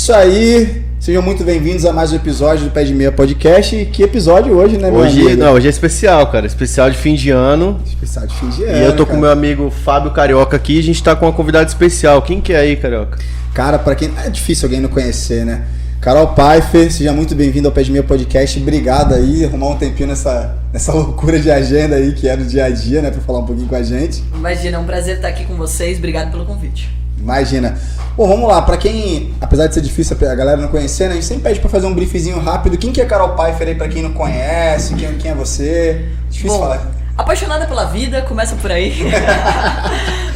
Isso aí, sejam muito bem-vindos a mais um episódio do Pé de Meia Podcast. Que episódio hoje, né, meu amigo? Hoje é especial, cara. Especial de fim de ano. Especial de fim de ano, E eu tô com o meu amigo Fábio Carioca aqui. A gente tá com uma convidada especial. Quem que é aí, Carioca? Cara, pra quem... É difícil alguém não conhecer, né? Carol Pfeiffer, seja muito bem-vindo ao Pé de Meia Podcast. Obrigado aí, arrumar um tempinho nessa loucura de agenda aí que é do dia a dia, né? Pra falar um pouquinho com a gente. Imagina, é um prazer estar aqui com vocês. Obrigado pelo convite. Imagina. Bom, vamos lá. Pra quem, apesar de ser difícil a galera não conhecer, né? A gente sempre pede pra fazer um briefzinho rápido. Quem que é Carol Pfeiffer aí pra quem não conhece? Quem é você? Difícil falar. Apaixonada pela vida, começa por aí.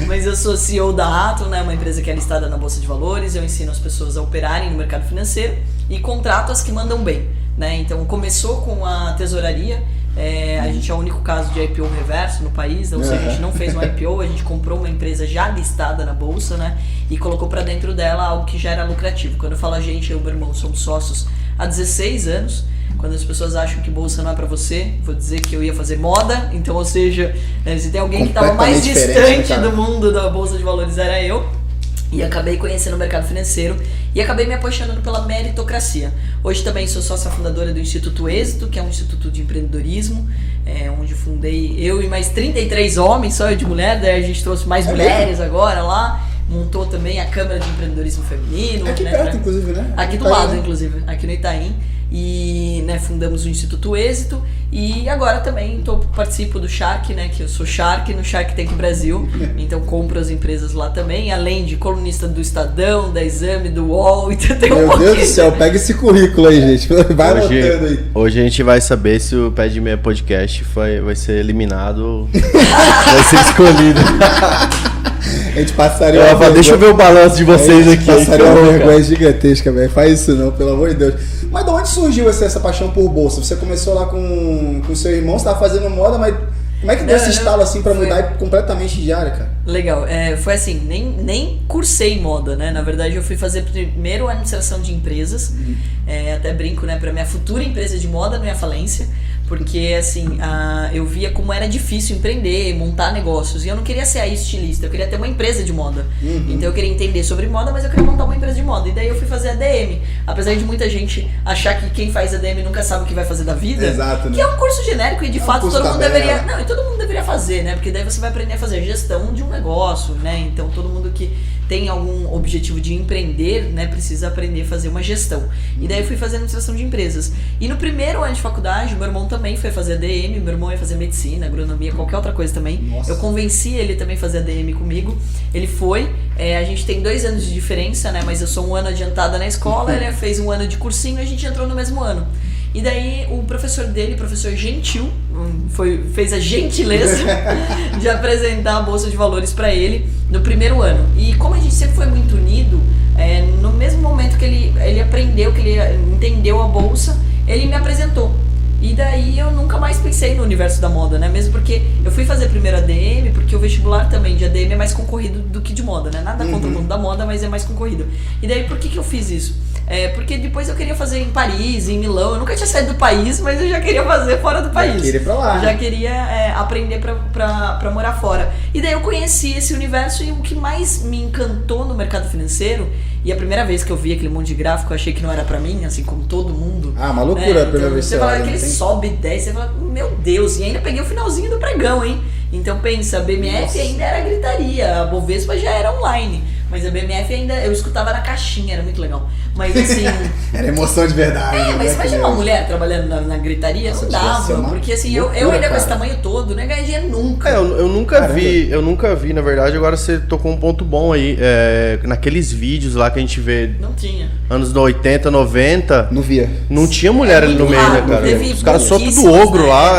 Mas eu sou CEO da Atom, né, uma empresa que é listada na Bolsa de Valores. Eu ensino as pessoas a operarem no mercado financeiro e contrato as que mandam bem, né? Então começou com a tesouraria. A gente é o único caso de IPO reverso no país, ou seja, a gente não fez um IPO, a gente comprou uma empresa já listada na bolsa, né, e colocou para dentro dela algo que já era lucrativo. Quando eu falo a gente, eu e o meu irmão somos sócios há 16 anos. Quando as pessoas acham que bolsa não é para você, vou dizer que eu ia fazer moda, então, ou seja, se tem alguém que estava mais distante do mundo da bolsa de valores era eu. E acabei conhecendo o mercado financeiro e acabei me apaixonando pela meritocracia. Hoje também sou sócia fundadora do Instituto Êxito, que é um instituto de empreendedorismo, onde fundei eu e mais 33 homens, só eu de mulher, daí a gente trouxe mais mulheres agora lá, montou também a Câmara de Empreendedorismo Feminino. Aqui perto, inclusive, né? Aqui do lado, inclusive, aqui no Itaim. E fundamos o Instituto Êxito e agora também participo do Shark, né, que eu sou Shark no Shark Tank Brasil, então compro as empresas lá também, além de colunista do Estadão, da Exame, do UOL, então tem Meu Deus do céu, pega esse currículo aí, gente, vai anotando aí. Hoje a gente vai saber se o Pé de Meia Podcast vai ser eliminado ou vai ser escolhido. A gente passaria deixa eu ver o balanço de vocês aqui. Passaria uma vergonha gigantesca, velho. Faz isso não, pelo amor de Deus. Mas de onde surgiu essa paixão por bolsa? Você começou lá com seu irmão, você tava fazendo moda, mas como é que deu esse estalo assim pra mudar completamente de área, cara? Legal, foi assim, nem cursei moda, né? Na verdade eu fui fazer primeiro administração de empresas, até brinco, né? Pra minha futura empresa de moda não ia falência. Porque, assim, eu via como era difícil empreender, montar negócios. E eu não queria ser a estilista, eu queria ter uma empresa de moda. Então eu queria entender sobre moda, mas eu queria montar uma empresa de moda. E daí eu fui fazer ADM. Apesar de muita gente achar que quem faz ADM nunca sabe o que vai fazer da vida. Exato, né? Que é um curso genérico e de fato todo mundo deveria... Não, e todo mundo deveria fazer, né? Porque daí você vai aprender a fazer gestão de um negócio, né? Então todo mundo que tem algum objetivo de empreender, né, precisa aprender a fazer uma gestão. E daí eu fui fazer administração de empresas. E no primeiro ano de faculdade, meu irmão também foi fazer ADM, meu irmão ia fazer medicina, agronomia, qualquer outra coisa também. Nossa. Eu convenci ele também a fazer ADM comigo. Ele foi, a gente tem 2 anos de diferença, né, mas eu sou um ano adiantada na escola, ele fez um ano de cursinho e a gente entrou no mesmo ano. E daí o professor dele, professor Gentil, fez a gentileza de apresentar a Bolsa de Valores para ele no primeiro ano. E como a gente sempre foi muito unido, no mesmo momento que ele aprendeu, que ele entendeu a Bolsa, ele me apresentou. E daí eu nunca mais pensei no universo da moda, né? Mesmo porque eu fui fazer primeiro ADM, porque o vestibular também de ADM é mais concorrido do que de moda, né? Nada contra o mundo da moda, mas é mais concorrido. E daí por que eu fiz isso? Porque depois eu queria fazer em Paris, em Milão. Eu nunca tinha saído do país, mas eu já queria fazer fora do país. Já queria ir pra lá. Já queria aprender pra morar fora. E daí eu conheci esse universo e o que mais me encantou no mercado financeiro, e a primeira vez que eu vi aquele monte de gráfico, eu achei que não era pra mim, assim como todo mundo. Uma loucura a primeira vez. Você fala que ele sobe 10, você fala, meu Deus, e ainda peguei o finalzinho do pregão, hein? Então pensa, a BMF ainda era gritaria, a Bovespa já era online. Mas a BMF ainda, eu escutava na caixinha, era muito legal. Mas assim... Era emoção de verdade. Mas imagina uma mulher trabalhando na gritaria, não dava. Porque assim, eu ainda com esse tamanho todo, não ia ganhar dinheiro nunca. Eu nunca vi, na verdade, agora você tocou um ponto bom aí. Naqueles vídeos lá que a gente vê... Não tinha. Anos 80, 90... Não via. Não tinha mulher ali no meio, né, cara? Os caras só tudo ogro lá.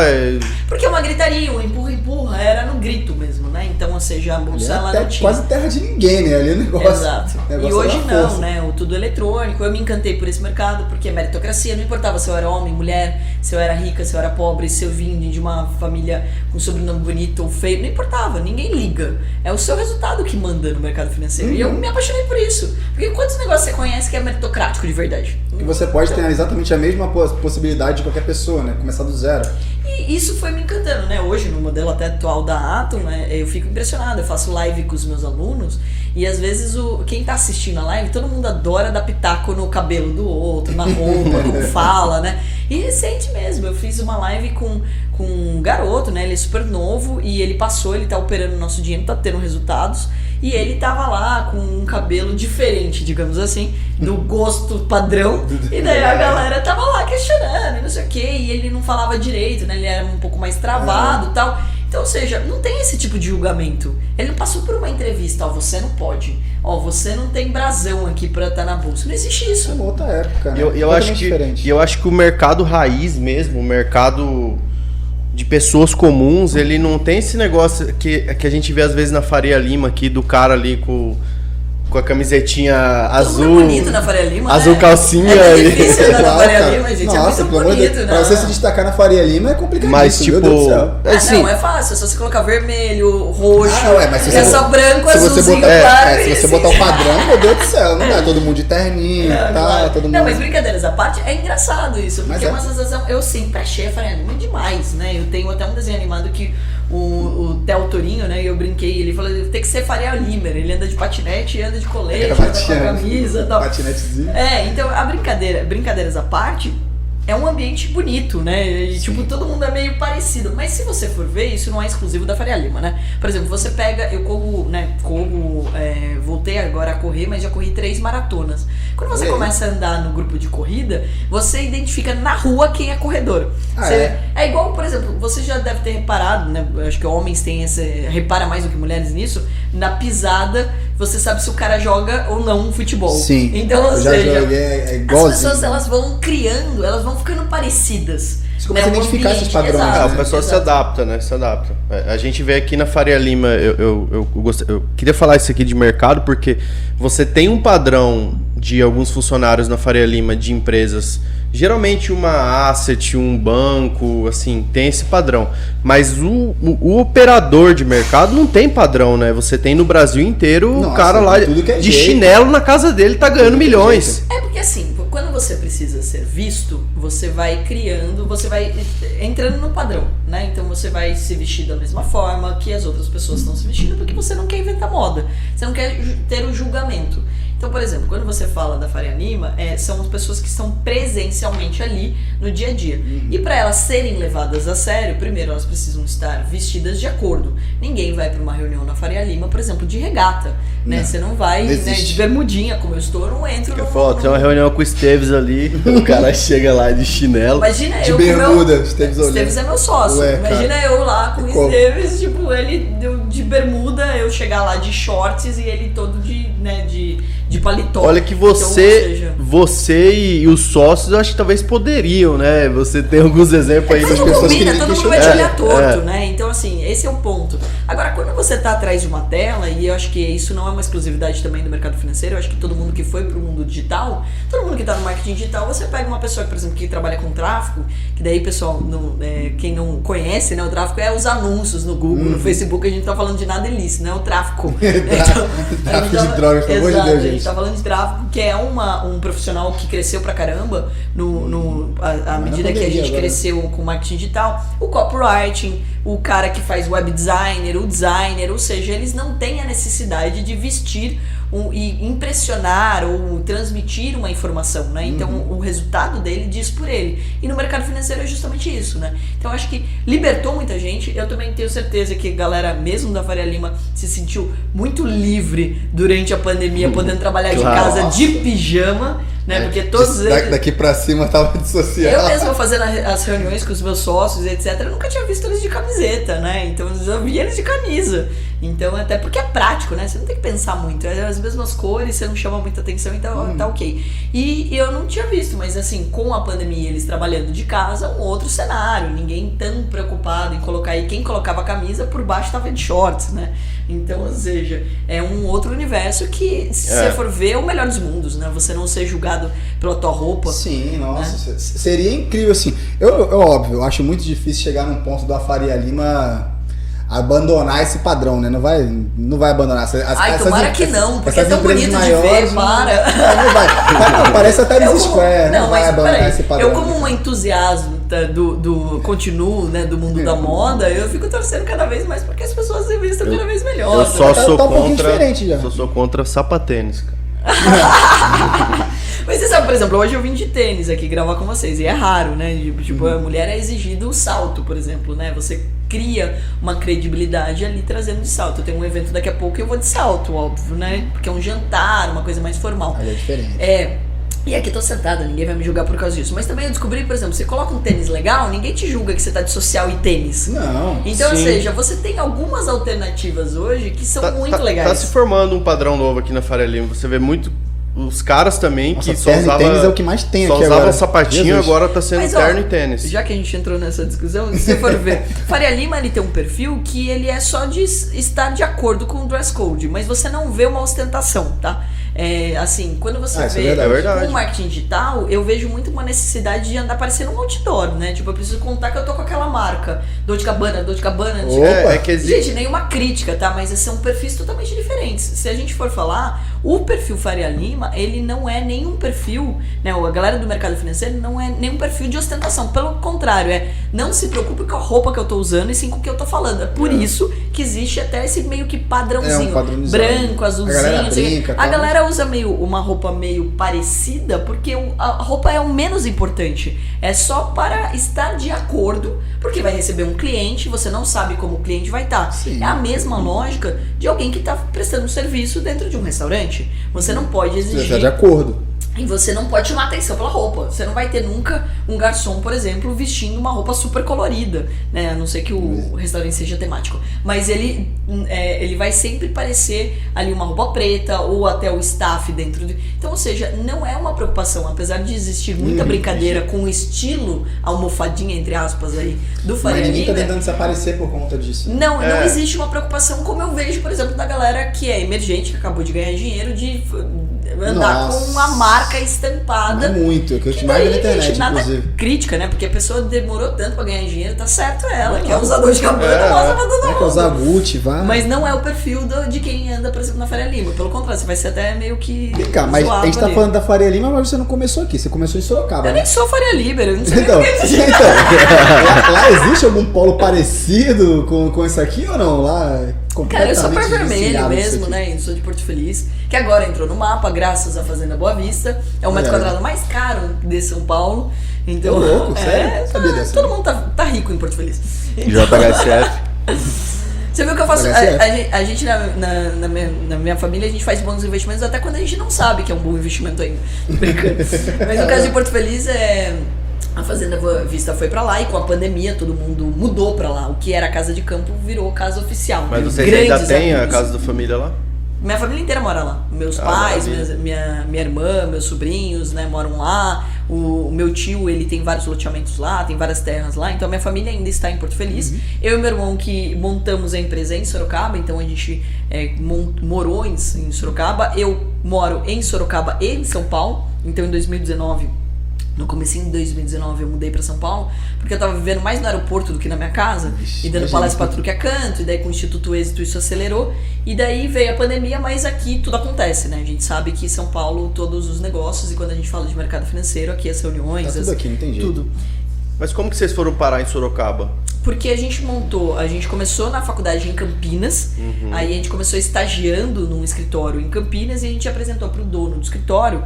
Porque é uma gritaria, um empurra, era no grito mesmo, né? Então, ou seja, a bolsa ela não tinha. Quase terra de ninguém, né? Ali o negócio. Exato. E hoje não, né? O tudo eletrônico. Eu me encantei por esse mercado, porque é meritocracia. Não importava se eu era homem, mulher, se eu era rica, se eu era pobre, se eu vim de uma família com sobrenome bonito ou feio. Não importava, ninguém liga. É o seu resultado que manda no mercado financeiro. E eu me apaixonei por isso. Porque quantos negócios você conhece que é meritocrático de verdade? E você pode ter exatamente a mesma possibilidade de qualquer pessoa, né? Começar do zero. E isso foi me encantando, né? Hoje, no modelo até atual da Atom, né, eu fico impressionado. Eu faço live com os meus alunos e às vezes quem tá assistindo a live, todo mundo adora dar pitaco no cabelo do outro, na roupa, como fala, né? E recente mesmo, eu fiz uma live com um garoto, né? Ele é super novo e ele tá operando o nosso dinheiro, tá tendo resultados. E ele tava lá com um cabelo diferente, digamos assim, do gosto padrão. E daí a galera tava lá questionando, e não sei o quê. E ele não falava direito, né? Ele era um pouco mais travado e tal. Então, ou seja, não tem esse tipo de julgamento. Ele não passou por uma entrevista, você não pode. Você não tem brasão aqui pra estar na bolsa. Não existe isso. É uma outra época, né? Eu acho que o mercado raiz mesmo, o mercado de pessoas comuns, ele não tem esse negócio que a gente vê às vezes na Faria Lima aqui, do cara ali com a camisetinha azul. É bonito na Faria Lima, azul, né? calcinha. É difícil andar na Faria Lima, gente. Nossa, é muito bonito, né? Pra você se destacar na Faria Lima é complicadíssimo, mas, tipo, meu Deus do céu. Assim, não, é fácil, é só você colocar vermelho, roxo, mas se é só branco, azulzinho, claro. Se você botar o padrão, meu Deus do céu, não dá todo mundo de terninho e tal, claro. todo mundo... Não, mas brincadeiras à parte, é engraçado isso, porque é uma sensação, eu sempre achei a Faria Lima demais, né? Eu tenho até um desenho animado que o Theo Torinho, né, e eu brinquei, ele falou, tem que ser Faria Limer, ele anda de patinete e anda de colete, anda com a camisa e tal. Patinetezinho. Então a brincadeiras à parte, é um ambiente bonito, né? E, tipo, todo mundo é meio parecido. Mas se você for ver, isso não é exclusivo da Faria Lima, né? Por exemplo, você pega, eu voltei agora a correr, mas já corri 3 maratonas. Quando você começa a andar no grupo de corrida, você identifica na rua quem é corredor. É igual, por exemplo, você já deve ter reparado, né? Eu acho que homens têm repara mais do que mulheres nisso, na pisada, você sabe se o cara joga ou não futebol. Sim. Então, ou seja, igualzinho. as pessoas elas vão criando, elas vão ficando parecidas. Você começa a identificar esses padrões. Exato, o pessoal se adapta, né? Se adapta. A gente vê aqui na Faria Lima, eu queria falar isso aqui de mercado, porque você tem um padrão de alguns funcionários na Faria Lima de empresas, geralmente uma asset, um banco, assim, tem esse padrão. Mas o operador de mercado não tem padrão, né? Você tem no Brasil inteiro o cara lá de chinelo na casa dele tá ganhando milhões. É porque assim, quando você precisa ser visto, você vai criando, você vai entrando no padrão, né? Então você vai se vestir da mesma forma que as outras pessoas estão se vestindo, porque você não quer inventar moda, você não quer ter o julgamento. Então, por exemplo, quando você fala da Faria Lima, são as pessoas que estão presencialmente ali no dia a dia. E para elas serem levadas a sério, primeiro elas precisam estar vestidas de acordo. Ninguém vai para uma reunião na Faria Lima, por exemplo, de regata, né? Você não vai, né, de bermudinha, como eu estou, eu não entro no... Tem uma reunião com o Esteves ali, o cara chega lá de chinelo. Imagina de eu bermuda, Esteves é meu sócio. Imagina eu lá com o Esteves, tipo, ele de bermuda, eu chegar lá de shorts e ele todo de paletó. Olha que você e os sócios, eu acho que talvez poderiam, né? Você tem alguns exemplos aí das pessoas que... Todo mundo vai te olhar torto, né? Então, assim, esse é o ponto. Agora, quando você tá atrás de uma tela, e eu acho que isso não é uma exclusividade também do mercado financeiro, eu acho que todo mundo que foi pro mundo digital, todo mundo que tá no marketing digital, você pega uma pessoa, por exemplo, que trabalha com tráfego, que daí, pessoal, quem não conhece, né, o tráfego é os anúncios no Google, no Facebook, a gente tá falando de nada ilícito, né? O tráfico. Tráfico de drogas, pelo amor de Deus, gente. Tá falando de tráfego, que é um profissional que cresceu pra caramba à medida que a gente cresceu com marketing digital, o copywriting, o cara que faz web designer, o designer, ou seja, eles não têm a necessidade de vestir e impressionar ou transmitir uma informação, né? Então o resultado dele diz por ele. E no mercado financeiro é justamente isso, né? Então eu acho que libertou muita gente. Eu também tenho certeza que a galera, mesmo da Faria Lima, se sentiu muito livre durante a pandemia, podendo trabalhar de casa de pijama, né? Porque todos eles... Daqui pra cima tava de social. Eu mesmo fazendo as reuniões com os meus sócios, etc., eu nunca tinha visto eles de camiseta, né? Então eu já vi eles de camisa. Então, até porque é prático, né? Você não tem que pensar muito. É as mesmas cores, você não chama muita atenção, então tá ok. E eu não tinha visto, mas assim, com a pandemia, eles trabalhando de casa, um outro cenário. Ninguém tão preocupado em colocar. E quem colocava a camisa, por baixo tava de shorts, né? Então, ou seja, é um outro universo que, se você for ver, é o melhor dos mundos, né? Você não ser julgado pela tua roupa. Sim, nossa. Né? Seria incrível, assim. Óbvio, eu acho muito difícil chegar num ponto da Faria Lima abandonar esse padrão, né? Não vai abandonar. Tomara que não, porque é tão bonito maiores, de ver, para. Não vai. Parece até Times Square, não vai abandonar esse padrão. Eu como um entusiasta continuo, né, do mundo da moda, eu fico torcendo cada vez mais porque as pessoas se vistam cada vez melhor. Eu só sou tá um pouquinho diferente já. contra. Eu sou contra sapatênis, cara. Mas você sabe, por exemplo, hoje eu vim de tênis aqui gravar com vocês, e é raro, né? Tipo, a mulher é exigido o salto, por exemplo, né? Você cria uma credibilidade ali trazendo de salto. Eu tenho um evento daqui a pouco e eu vou de salto, óbvio, né? Porque é um jantar, uma coisa mais formal. Aí é diferente. E aqui eu tô sentada, ninguém vai me julgar por causa disso. Mas também eu descobri, por exemplo, você coloca um tênis legal, ninguém te julga que você tá de social e tênis. Não. Então, ou Sim. seja, você tem algumas alternativas hoje que são muito legais. Tá se formando um padrão novo aqui na Faria Lima. Você vê muito os caras também Nossa, que só terno e usavam. tênis é o que mais tem só aqui usava agora. sapatinho, Jesus. agora tá sendo Mas, ó, terno e tênis. Já que a gente entrou nessa discussão, se você for ver, Faria Lima ele tem um perfil que ele é só de estar de acordo com o dress code, mas você não vê uma ostentação, tá? Assim, quando você Isso é vê verdade. um marketing digital, eu vejo muito uma necessidade de andar parecendo um outdoor, né? Tipo, eu preciso contar que eu tô com aquela marca, Dolce Gabbana, não sei o quê. Opa. É que existe. Gente, nenhuma crítica, tá? Mas são perfis totalmente diferentes. Se a gente for falar, o perfil Faria Lima, ele não é nenhum perfil, né? A galera do mercado financeiro não é nenhum perfil de ostentação. Pelo contrário, não se preocupe com a roupa que eu tô usando e sim com o que eu tô falando. É por isso que existe até esse meio que padrãozinho. Um padrãozinho. Branco, azulzinho. A galera não sei o quê. brinca, A tal. galera usa uma roupa meio parecida porque a roupa é o menos importante. É só para estar de acordo, porque vai receber um cliente, você não sabe como o cliente vai estar. Sim. É a mesma lógica de alguém que está prestando um serviço dentro de um restaurante. Você não pode Você exigir tá de acordo. e você não pode chamar atenção pela roupa. Você não vai ter nunca um garçom, por exemplo, vestindo uma roupa super colorida, né? A não ser que o restaurante seja temático. Mas ele vai sempre parecer ali uma roupa preta ou até o staff dentro de... Então, ou seja, não é uma preocupação. Apesar de existir muita brincadeira com o estilo almofadinha, entre aspas, aí, do Mas Faria ninguém tá Lima, tentando desaparecer por conta disso. não existe uma preocupação como eu vejo, por exemplo, da galera que é emergente, que acabou de ganhar dinheiro, de andar Nossa. com uma marca estampada. Não muito, é o que eu te Que mais vi daí, na internet, gente, nada inclusive. crítica, né? Porque a pessoa demorou tanto pra ganhar dinheiro, tá certo ela, que é usador de Gabbana, mostra pra todo Vai causar mundo. Gucci, vai. Mas não é o perfil de quem anda, por exemplo, na Faria Lima. Pelo contrário, você vai ser até meio que Vem cá, mas a zoado gente tá ali. falando da Faria Lima, mas você não começou aqui, você começou em Sorocaba, Eu né? nem sou Faria Lima, eu não sei Então, nem o que é isso. lá existe algum polo parecido com isso aqui ou não? Lá é Cara, eu sou completamente par vermelho desviado disso mesmo, aqui. né? Eu sou de Porto Feliz, que agora entrou no mapa, graças à Fazenda Boa Vista. É o metro quadrado mais caro de São Paulo. Então, Ô, louco, sério? Sabia dessa, todo né? mundo tá rico em Porto Feliz. JHSF. Você viu que eu faço. HSF. A gente na minha família, a gente faz bons investimentos até quando a gente não sabe que é um bom investimento ainda. Tô brincando. Mas no caso de Porto Feliz, a Fazenda Boa Vista foi pra lá e com a pandemia todo mundo mudou pra lá. O que era casa de campo virou casa oficial. Mas né? vocês Grandes ainda têm a amigos. casa da família lá? Minha família inteira mora lá. Meus pais, maravilha. minha irmã, meus sobrinhos, né, moram lá. O meu tio, ele tem vários loteamentos lá, tem várias terras lá. Então a minha família ainda está em Porto Feliz. Eu e meu irmão que montamos a empresa em Sorocaba, então a gente morou em Sorocaba. Eu moro em Sorocaba e em São Paulo. Então em 2019... No comecinho de 2019 eu mudei pra São Paulo, porque eu tava vivendo mais no aeroporto do que na minha casa, Ixi, e dando imagina. palestra pra tudo que é canto, e daí com o Instituto Êxito isso acelerou, e daí veio a pandemia, mas aqui tudo acontece, né? A gente sabe que em São Paulo todos os negócios, e quando a gente fala de mercado financeiro, aqui as reuniões, Tá tudo aqui, não tem jeito. tudo. Mas como que vocês foram parar em Sorocaba? Porque a gente começou na faculdade em Campinas, aí a gente começou estagiando num escritório em Campinas e a gente apresentou pro dono do escritório,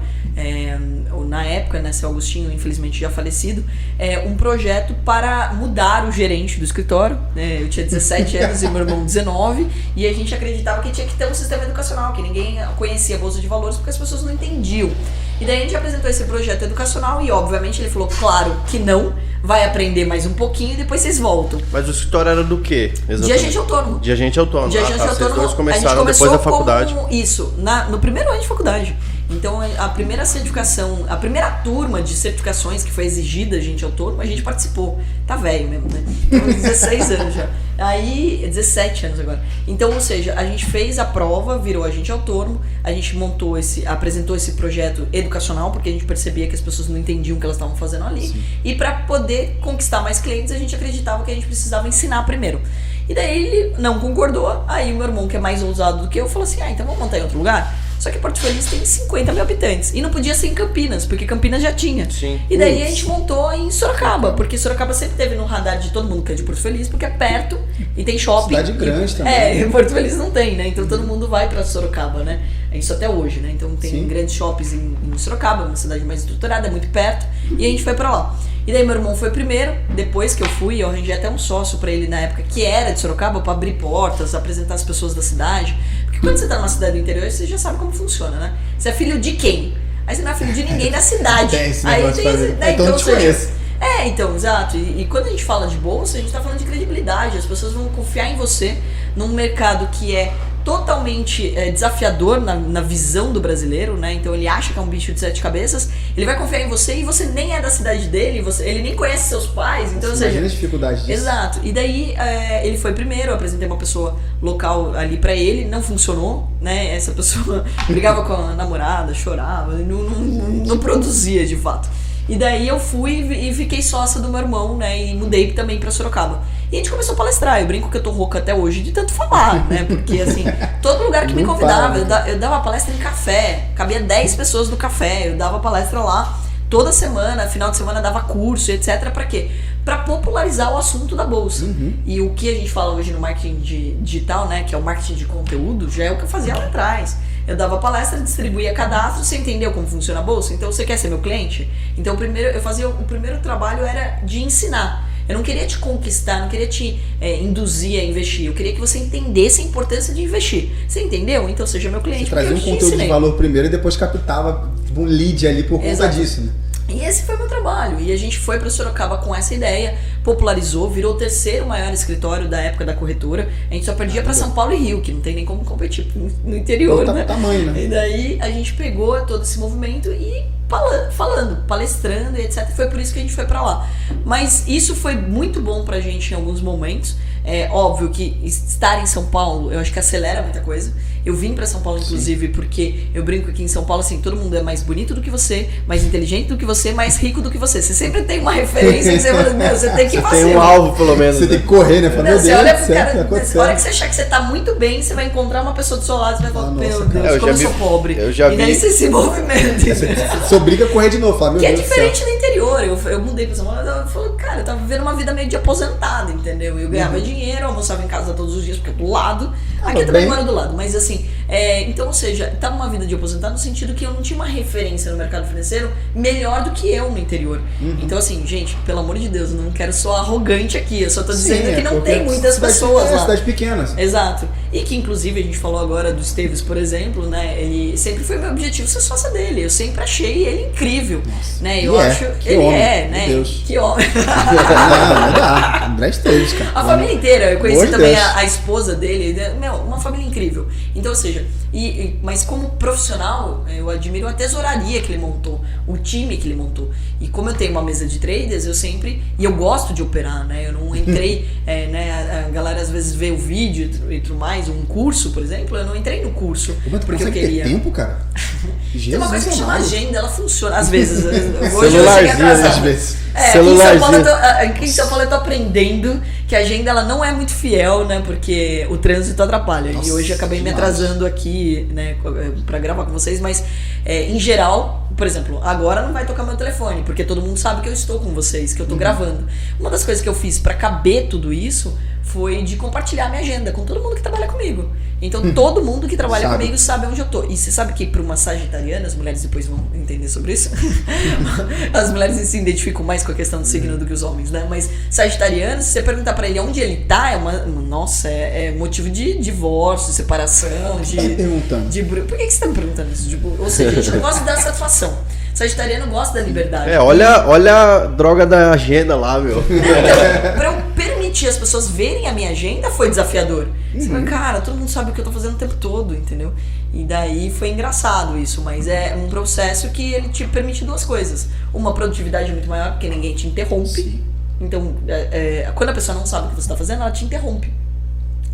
na época, né, seu Augustinho, infelizmente já falecido, um projeto para mudar o gerente do escritório, né? Eu tinha 17 anos e meu irmão 19, e a gente acreditava que tinha que ter um sistema educacional, que ninguém conhecia a Bolsa de Valores porque as pessoas não entendiam. E daí a gente apresentou esse projeto educacional e obviamente ele falou, claro que não, vai aprender mais um pouquinho e depois vocês voltam. Mas o escritório era do quê? De agente autônomo. De agente autônomo. De agente Vocês autônomo, dois a começaram gente depois da começou faculdade. com isso, no primeiro ano de faculdade. Então a primeira certificação, a primeira turma de certificações que foi exigida agente autônomo, a gente participou. Tá velho mesmo, né? Então 16 anos já. Aí, 17 anos agora. Então, ou seja, a gente fez a prova, virou agente autônomo, a gente apresentou esse projeto educacional, porque a gente percebia que as pessoas não entendiam o que elas estavam fazendo ali. Sim. E para poder conquistar mais clientes, a gente acreditava que a gente precisava ensinar primeiro. E daí ele não concordou, aí o meu irmão, que é mais ousado do que eu, falou assim, então vamos montar em outro lugar? Só que Porto Feliz tem 50 mil habitantes. E não podia ser em Campinas, porque Campinas já tinha. Sim. E daí a gente montou em Sorocaba, porque Sorocaba sempre teve no radar de todo mundo que é de Porto Feliz, porque é perto e tem shopping. Cidade grande também. Em Porto Feliz não tem, né? Então todo mundo vai pra Sorocaba, né? Isso até hoje, né? Então tem grandes shoppings em Sorocaba, uma cidade mais estruturada, é muito perto. E a gente foi pra lá. E daí meu irmão foi primeiro, depois que eu fui, eu arranjei até um sócio pra ele na época, que era de Sorocaba, pra abrir portas, apresentar as pessoas da cidade. Porque quando você tá numa cidade do interior, você já sabe como funciona, né? Você é filho de quem? Aí você não é filho de ninguém na cidade. Tem esse aí negócio tem esse, né? então eu te conheço. Então, exato. E quando a gente fala de bolsa, a gente tá falando de credibilidade. As pessoas vão confiar em você num mercado que é totalmente desafiador na visão do brasileiro, né? Então ele acha que é um bicho de 7 cabeças, ele vai confiar em você e você nem é da cidade dele, ele nem conhece seus pais, então ou seja, imagina as dificuldades disso. Exato. E daí ele foi primeiro, eu apresentei uma pessoa local ali pra ele, não funcionou, né? Essa pessoa brigava com a namorada, chorava, não produzia de fato. E daí eu fui e fiquei sócia do meu irmão, né? E mudei também pra Sorocaba. E a gente começou a palestrar. Eu brinco que eu tô rouca até hoje de tanto falar, né? Porque, assim, todo lugar que me convidava, eu dava palestra em café. Cabia 10 pessoas no café. Eu dava palestra lá toda semana, final de semana dava curso, etc. Pra quê? Pra popularizar o assunto da bolsa. E o que a gente fala hoje no marketing digital, né? Que é o marketing de conteúdo, já é o que eu fazia lá atrás. Eu dava palestra, distribuía cadastro, você entendeu como funciona a bolsa? Então você quer ser meu cliente? Então o primeiro trabalho era de ensinar. Eu não queria te conquistar, não queria te induzir a investir. Eu queria que você entendesse a importância de investir. Você entendeu? Então seja meu cliente. Você trazia um conteúdo de valor primeiro e depois captava um lead ali por conta disso, né? E esse foi o meu trabalho. E a gente foi para Sorocaba com essa ideia, popularizou, virou o terceiro maior escritório da época da corredora. A gente só perdia para São Paulo e Rio, que não tem nem como competir no interior, né? Tamanho, né? E daí a gente pegou todo esse movimento e palestrando e etc. Foi por isso que a gente foi para lá. Mas isso foi muito bom pra gente em alguns momentos. É óbvio que estar em São Paulo, eu acho que acelera muita coisa. Eu vim pra São Paulo, inclusive, porque eu brinco aqui em São Paulo, assim, todo mundo é mais bonito do que você, mais inteligente do que você, mais rico do que você. Você sempre tem uma referência que você fala, meu, você tem que fazer. Tem um alvo, pelo menos. Você tem que correr, né? Fala, você olha pro cara, a hora que você achar que você tá muito bem, você vai encontrar uma pessoa do seu lado, você vai falar, meu Deus, como eu sou pobre. E daí você se movimenta. Você obriga a correr de novo, fala, meu Deus. Que é diferente do interior. Eu mudei pra São Paulo, eu falei, cara, eu tava vivendo uma vida meio de aposentado, entendeu? Eu ganhava dinheiro, almoçava em casa todos os dias, porque eu do lado. Aqui eu também moro do lado, mas assim, então, ou seja, tava uma vida de aposentado no sentido que eu não tinha uma referência no mercado financeiro melhor do que eu no interior. Então, assim, gente, pelo amor de Deus, eu não quero ser arrogante aqui, eu só tô dizendo que não tem muitas pessoas lá. Cidades pequenas. Exato. E que, inclusive, a gente falou agora do Esteves, por exemplo, né? Ele sempre foi meu objetivo ser sócia dele. Eu sempre achei ele incrível, né? Eu acho que ele homem, né? Deus. Que homem. Não dá. André Esteves, cara. A família inteira. Eu conheci também a esposa dele. Meu, uma família incrível. Então, ou seja, mas como profissional, eu admiro a tesouraria que ele montou, o time que ele montou. E como eu tenho uma mesa de traders, e eu gosto de operar, né? Eu não entrei, né? A galera às vezes vê o vídeo e tudo mais, um curso, por exemplo, eu não entrei no curso porque eu queria. Ter tempo, cara? Tem uma coisa que chama agenda, ela funciona às vezes. Hoje Celularzinho, às vezes. Aqui em São Paulo eu tô aprendendo que a agenda ela não é muito fiel, né? Porque o trânsito atrapalha. E hoje eu acabei me atrasando aqui, né? Pra gravar com vocês, mas em geral, por exemplo, agora não vai tocar meu telefone, porque todo mundo sabe que eu estou com vocês, que eu tô gravando. Uma das coisas que eu fiz pra caber tudo isso foi de compartilhar minha agenda com todo mundo que trabalha comigo. Então todo mundo que trabalha comigo sabe onde eu tô. E você sabe que para uma sagitariana, as mulheres depois vão entender sobre isso, as mulheres se identificam mais com a questão do signo do que os homens, né? Mas sagitariano, se você perguntar pra ele onde ele tá, é motivo de divórcio, separação, de... Tá me perguntando. Por que você tá me perguntando isso? Ou seja, a gente não gosta de dar satisfação. Sagitariano gosta da liberdade. Olha a droga da agenda lá, meu. Então, pra eu permitir as pessoas verem a minha agenda foi desafiador. Você fala, cara, todo mundo sabe o que eu tô fazendo o tempo todo, entendeu? E daí foi engraçado isso, mas é um processo que ele te permite duas coisas. Uma produtividade muito maior, porque ninguém te interrompe. Sim. Então, quando a pessoa não sabe o que você tá fazendo, ela te interrompe.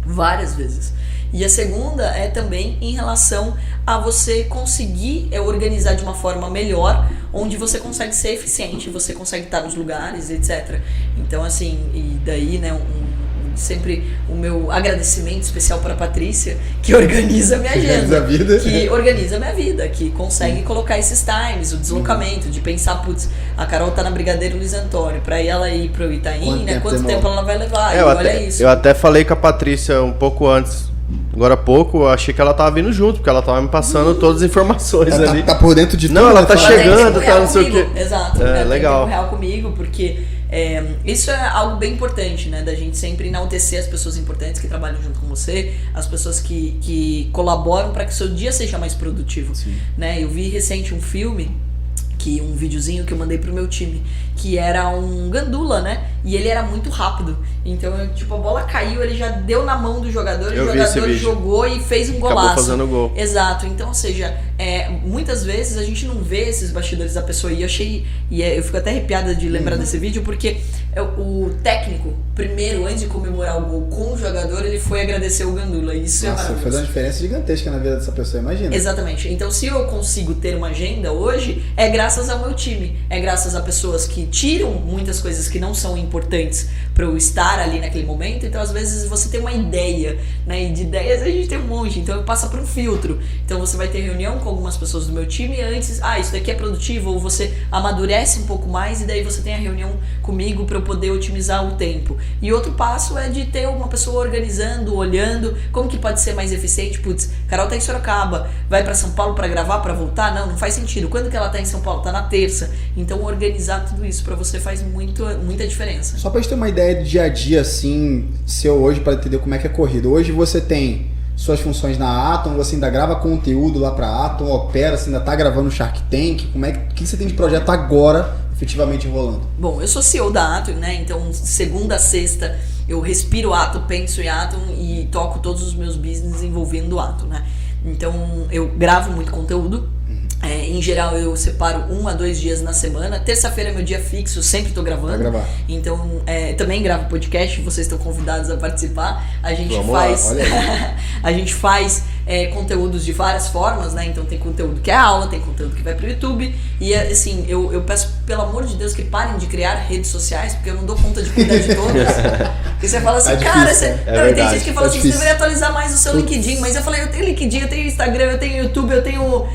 Várias vezes. E a segunda é também em relação a você conseguir organizar de uma forma melhor, onde você consegue ser eficiente, você consegue estar nos lugares, etc. Então, assim, e daí, né, sempre o meu agradecimento especial para a Patrícia, que organiza a minha agenda. Que organiza a minha vida, que consegue colocar esses times, o deslocamento, de pensar, putz, a Carol tá na Brigadeiro Luiz Antônio, para ela ir pro Itaim, né? Quanto tempo ela vai levar? Eu até falei com a Patrícia um pouco antes. Agora há pouco, eu achei que ela tava vindo junto, porque ela tava me passando todas as informações ela ali. Tá por dentro de tudo. Não, ela tá chegando, tá não sei o quê. Exato, legal. Tem real comigo, porque isso é algo bem importante, né? Da gente sempre enaltecer as pessoas importantes que trabalham junto com você, as pessoas que colaboram para que o seu dia seja mais produtivo. Né? Eu vi recente um videozinho que eu mandei pro meu time, que era um gandula, né? E ele era muito rápido. Então, a bola caiu, ele já deu na mão do jogador, o jogador jogou e fez um golaço. Acabou fazendo gol. Exato. Então, ou seja, muitas vezes a gente não vê esses bastidores da pessoa. E eu fico até arrepiada de lembrar desse vídeo, porque o técnico, primeiro, antes de comemorar o gol com o jogador, ele foi agradecer o gandula. Isso é maravilhoso. Fez uma diferença gigantesca na vida dessa pessoa, imagina. Exatamente. Então, se eu consigo ter uma agenda hoje, é graças ao meu time. É graças a pessoas que tiram muitas coisas que não são importantes para eu estar ali naquele momento. Então, às vezes, você tem uma ideia, né? E de ideias a gente tem um monte. Então, eu passo por um filtro. Então, você vai ter reunião com algumas pessoas do meu time e antes, isso daqui é produtivo, ou você amadurece um pouco mais e daí você tem a reunião comigo para eu poder otimizar o tempo. E outro passo é de ter uma pessoa organizando, olhando, como que pode ser mais eficiente. Putz, Carol tá em Sorocaba, vai para São Paulo para gravar, para voltar? Não faz sentido. Quando que ela tá em São Paulo? Tá na terça. Então, organizar tudo isso para você faz muita diferença. Só pra gente ter uma ideia do dia a dia, assim, seu hoje, para entender como é que é corrido. Hoje você tem suas funções na Atom, você ainda grava conteúdo lá pra Atom, opera, você ainda tá gravando Shark Tank, o que você tem de projeto agora, efetivamente rolando? Bom, eu sou CEO da Atom, né, então segunda a sexta eu respiro Atom, penso em Atom e toco todos os meus business envolvendo Atom, né. Então eu gravo muito conteúdo. Em geral eu separo 1 a 2 dias na semana. Terça-feira é meu dia fixo, sempre tô gravando. Vai gravar. Então também gravo podcast, vocês estão convidados a participar. A gente a gente faz conteúdos de várias formas, né? Então tem conteúdo que é aula, tem conteúdo que vai pro YouTube. E assim, eu peço pelo amor de Deus que parem de criar redes sociais, porque eu não dou conta de cuidar de todas. E você fala assim, tem gente que fala assim, você deveria atualizar mais o seu LinkedIn. Mas eu falei, eu tenho LinkedIn, eu tenho Instagram, eu tenho YouTube, eu tenho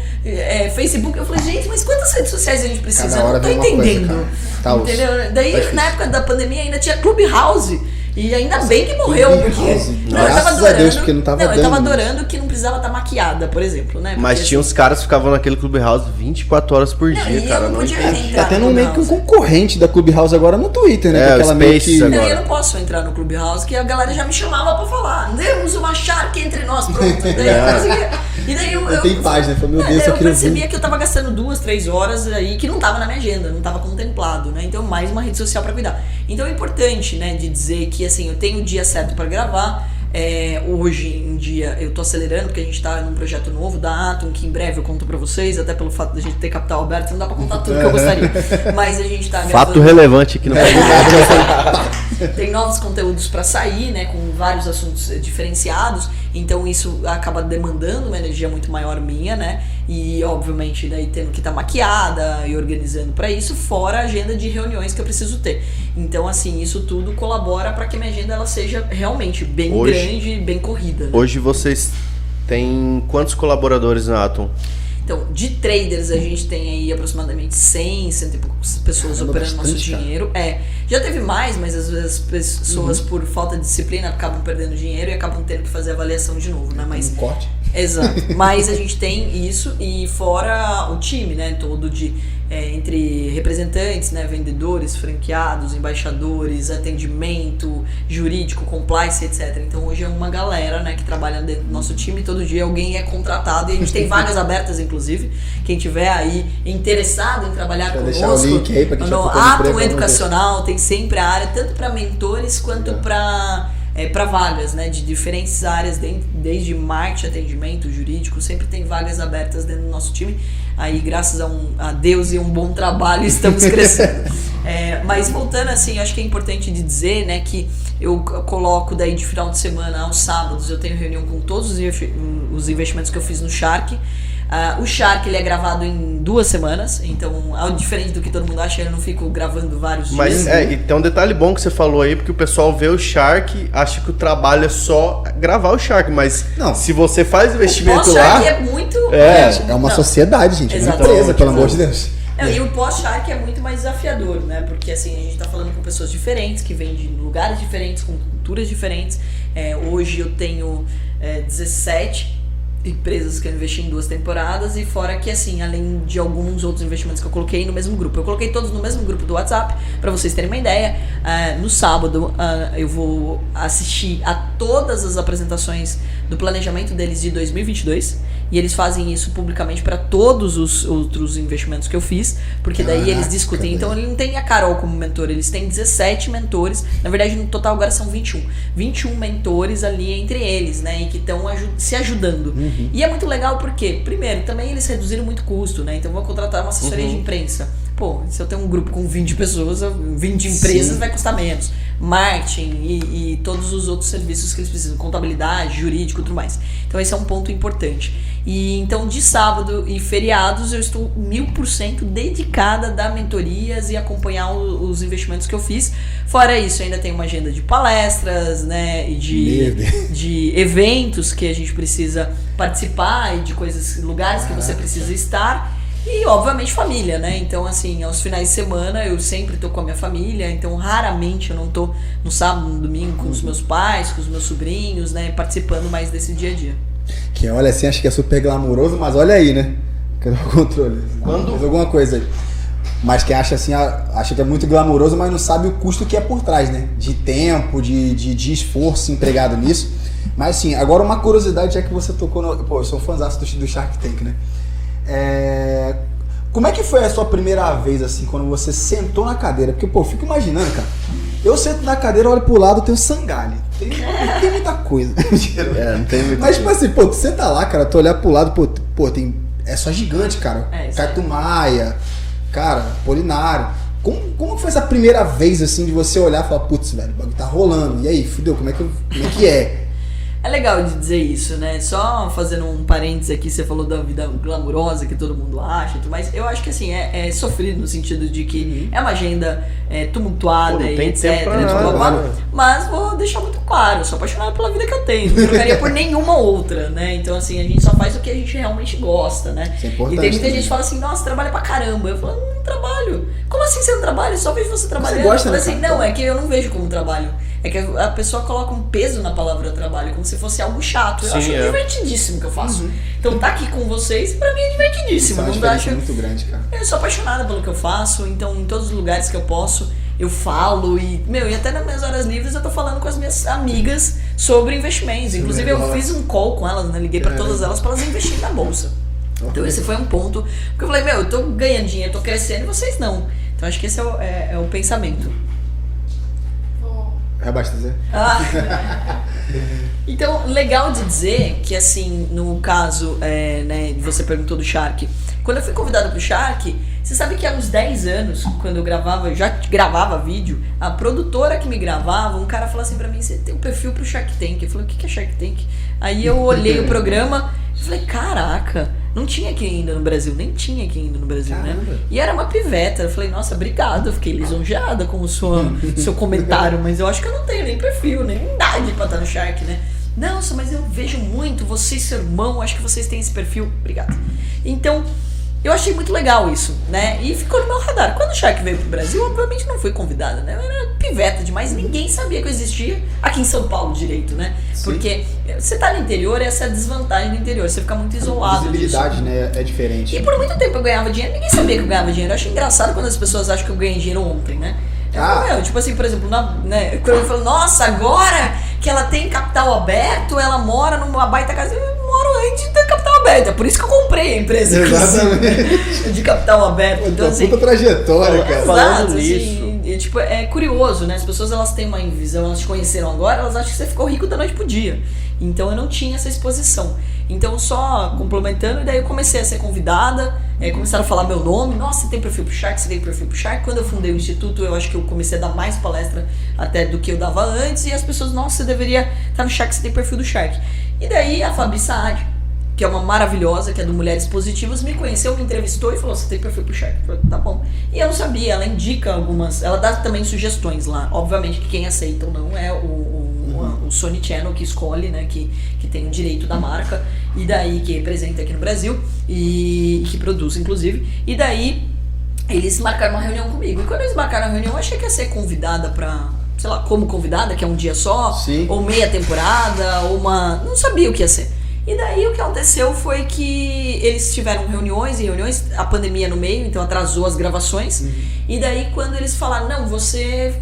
Facebook. Eu falei, gente, mas quantas redes sociais a gente precisa? Eu não tô entendendo. Entendeu? Daí na época da pandemia ainda tinha Clubhouse. E ainda bem que morreu, porque... Graças a Deus, porque não tava dando. Eu tava adorando que não precisava estar maquiada, por exemplo, né? Porque, mas tinha uns caras que ficavam naquele Clubhouse 24 horas por dia, cara. Eu não podia entrar. Tá tendo meio que um concorrente da Clubhouse agora no Twitter, né? Aquela meio que... Não, eu não posso entrar no Clubhouse, que a galera já me chamava pra falar. Temos uma Shark entre nós, pronto. E daí eu tem página, falei, meu Deus, eu percebia que eu tava gastando 2, 3 horas aí que não tava na minha agenda, não tava contemplado, né? Então, mais uma rede social pra cuidar. Então é importante, né, de dizer que assim, eu tenho o dia certo pra gravar. Hoje em dia eu tô acelerando porque a gente tá num projeto novo da Atom, que em breve eu conto pra vocês, até pelo fato de a gente ter capital aberto, não dá pra contar tudo que eu gostaria. Mas a gente tá gravando... Fato relevante aqui no Tem novos conteúdos pra sair, né, com vários assuntos diferenciados, então isso acaba demandando uma energia muito maior minha, né, e obviamente daí tendo que estar maquiada e organizando pra isso, fora a agenda de reuniões que eu preciso ter. Então assim, isso tudo colabora pra que a minha agenda ela seja realmente bem grande e bem corrida. Né? Hoje vocês têm quantos colaboradores na Atom? Então, de traders a gente tem aí aproximadamente 100 e poucas pessoas operando nosso dinheiro. Já teve mais, mas às vezes as pessoas por falta de disciplina acabam perdendo dinheiro e acabam tendo que fazer a avaliação de novo, né? Mas corte. Exato. Mas a gente tem isso e fora o time, né? Todo entre representantes, né? Vendedores, franqueados, embaixadores, atendimento, jurídico, compliance, etc. Então hoje é uma galera, né? Que trabalha dentro do nosso time. Todo dia alguém é contratado e a gente tem vagas abertas, inclusive. Quem tiver aí interessado em trabalhar conosco, o link aí pra quem no Atom Educacional tem sempre a área, tanto para mentores quanto para vagas, né, de diferentes áreas, desde marketing, atendimento, jurídico, sempre tem vagas abertas dentro do nosso time. Aí, graças a Deus e um bom trabalho, estamos crescendo. Mas voltando assim, acho que é importante de dizer, né, que eu coloco daí de final de semana aos sábados, eu tenho reunião com todos os investimentos que eu fiz no Shark. O Shark, ele é gravado em 2 semanas, então, diferente do que todo mundo acha, eu não fico gravando vários dias. Mas e tem um detalhe bom que você falou aí, porque o pessoal vê o Shark, acha que o trabalho é só gravar o Shark, mas não. Se você faz investimento o lá... é muito... É uma sociedade, gente, é uma empresa, pelo amor de Deus. E o pós-Shark é muito mais desafiador, né? Porque assim, a gente tá falando com pessoas diferentes, que vêm de lugares diferentes, com culturas diferentes. Hoje eu tenho 17 empresas que eu investi em 2 temporadas, e fora que assim, além de alguns outros investimentos que eu coloquei no mesmo grupo. Eu coloquei todos no mesmo grupo do WhatsApp, pra vocês terem uma ideia. No sábado eu vou assistir a todas as apresentações do planejamento deles de 2022, e eles fazem isso publicamente para todos os outros investimentos que eu fiz, porque daí eles discutem. Então ele não tem a Carol como mentor, eles têm 17 mentores, na verdade no total agora são 21 mentores ali entre eles, né, e que estão se ajudando. E é muito legal porque, primeiro, também eles reduziram muito custo, né, então vou contratar uma assessoria de imprensa. Pô, se eu tenho um grupo com 20 pessoas, 20 empresas, vai custar menos. Marketing e todos os outros serviços que eles precisam, contabilidade, jurídico e tudo mais. Então esse é um ponto importante. E então de sábado e feriados eu estou 1000% dedicada a dar mentorias e acompanhar os investimentos que eu fiz. Fora isso, eu ainda tenho uma agenda de palestras, né, e de eventos que a gente precisa participar, e de lugares que você precisa estar. E, obviamente, família, né? Então, assim, aos finais de semana eu sempre tô com a minha família, então raramente eu não tô no sábado, no domingo com os meus pais, com os meus sobrinhos, né? Participando mais desse dia a dia. Quem olha assim acha que é super glamuroso, mas olha aí, né? Cadê o controle? Faz alguma coisa aí. Mas quem acha assim, acha que é muito glamuroso, mas não sabe o custo que é por trás, né? De tempo, de esforço empregado nisso. Mas, assim, agora uma curiosidade, já que você tocou no... Pô, eu sou um fãzaço do Shark Tank, né? Como é que foi a sua primeira vez, assim, quando você sentou na cadeira? Porque, pô, eu fico imaginando, cara. Eu sento na cadeira, olho pro lado, tenho sangalho. Não tem muita coisa. Não tem muita Mas, tipo assim, pô, tu senta lá, cara, tu olhar pro lado, pô, é só gigante, cara. Caetu Maia, cara, Polinário. Como foi essa primeira vez, assim, de você olhar e falar, putz, velho, o bagulho tá rolando. E aí, fudeu, como é que é? É legal de dizer isso, né? Só fazendo um parênteses aqui, você falou da vida glamurosa que todo mundo acha e tudo mais. Eu acho que assim, é sofrido no sentido de que é uma agenda tumultuada e etc. Mas vou deixar muito claro, eu sou apaixonado pela vida que eu tenho. Não trocaria por nenhuma outra, né? Então assim, a gente só faz o que a gente realmente gosta, né? Isso é importante, e tem muita gente que fala assim, nossa, trabalha pra caramba. Eu falo, não trabalho. Como assim você não trabalha? Eu só vejo você trabalhando. Você gosta, eu falo assim, né, não, é que eu não vejo como trabalho. É que a pessoa coloca um peso na palavra trabalho, como se fosse algo chato. Eu acho divertidíssimo o que eu faço. Então tá aqui com vocês, pra mim é divertidíssimo. Isso é uma diferença muito grande, cara. Eu sou apaixonada pelo que eu faço, então em todos os lugares que eu posso, eu falo e até nas minhas horas livres eu tô falando com as minhas amigas sobre investimentos. Inclusive eu fiz um call com elas, né? Liguei pra todas elas pra elas investirem na bolsa. Então esse foi um ponto, porque eu falei, eu tô ganhando dinheiro, tô crescendo e vocês não. Então acho que esse é o pensamento. Reabastecer? Então, legal de dizer que, assim, no caso, né, você perguntou do Shark. Quando eu fui convidado pro Shark, você sabe que há uns 10 anos, quando eu já gravava vídeo, a produtora que me gravava, um cara falou assim pra mim, você tem um perfil pro Shark Tank. Eu falei, o que é Shark Tank? Aí eu olhei o programa e falei, caraca, não tinha aqui ainda no Brasil, nem tinha aqui ainda no Brasil, caramba, né? E era uma piveta. Eu falei, nossa, obrigado, eu fiquei lisonjeada com o seu comentário, mas eu acho que eu não tenho nem perfil, nem idade pra estar no Shark, né? Nossa, mas eu vejo muito, você e seu irmão, acho que vocês têm esse perfil. Obrigado. Então, eu achei muito legal isso, né? E ficou no meu radar. Quando o Shark veio pro Brasil, obviamente não fui convidada, né? Eu era piveta demais, ninguém sabia que eu existia aqui em São Paulo direito, né? Sim. Porque você tá no interior, essa é a desvantagem do interior, você fica muito isolado. A visibilidade, disso, né? É diferente. E por muito tempo eu ganhava dinheiro, ninguém sabia que eu ganhava dinheiro. Eu acho engraçado quando as pessoas acham que eu ganhei dinheiro ontem, né? Tipo assim, por exemplo, né, quando eu falo, nossa, agora que ela tem capital aberto, ela mora numa baita casa. Eu moro antes de ter capital aberto. É por isso que eu comprei a empresa de capital aberto. Então, assim, puta trajetória, cara. Falando nisso. Tipo, é curioso, né? As pessoas elas têm uma visão, elas te conheceram agora, elas acham que você ficou rico da noite pro dia. Então eu não tinha essa exposição. Então só complementando, e daí eu comecei a ser convidada, começaram a falar meu nome, nossa, você tem perfil pro Shark, você tem perfil pro Shark. Quando eu fundei o Instituto, eu acho que eu comecei a dar mais palestra até do que eu dava antes, e as pessoas, nossa, você deveria estar no Shark, você tem perfil do Shark. E daí a Fabi Saad, que é uma maravilhosa, que é do Mulheres Positivas, me conheceu, me entrevistou e falou, você tem perfil pro Shark? Eu falei, tá bom. E eu não sabia, ela indica algumas, ela dá também sugestões lá. Obviamente que quem aceita ou não é o Sony Channel que escolhe, né, que tem o direito da marca, e daí que representa aqui no Brasil, e que produz, inclusive. E daí eles marcaram uma reunião comigo. E quando eles marcaram a reunião, eu achei que ia ser convidada pra, sei lá, como convidada, que é um dia só, Sim. ou meia temporada, ou uma... Não sabia o que ia ser. E daí o que aconteceu foi que eles tiveram reuniões e reuniões, a pandemia no meio, então atrasou as gravações. E daí quando eles falaram, não, você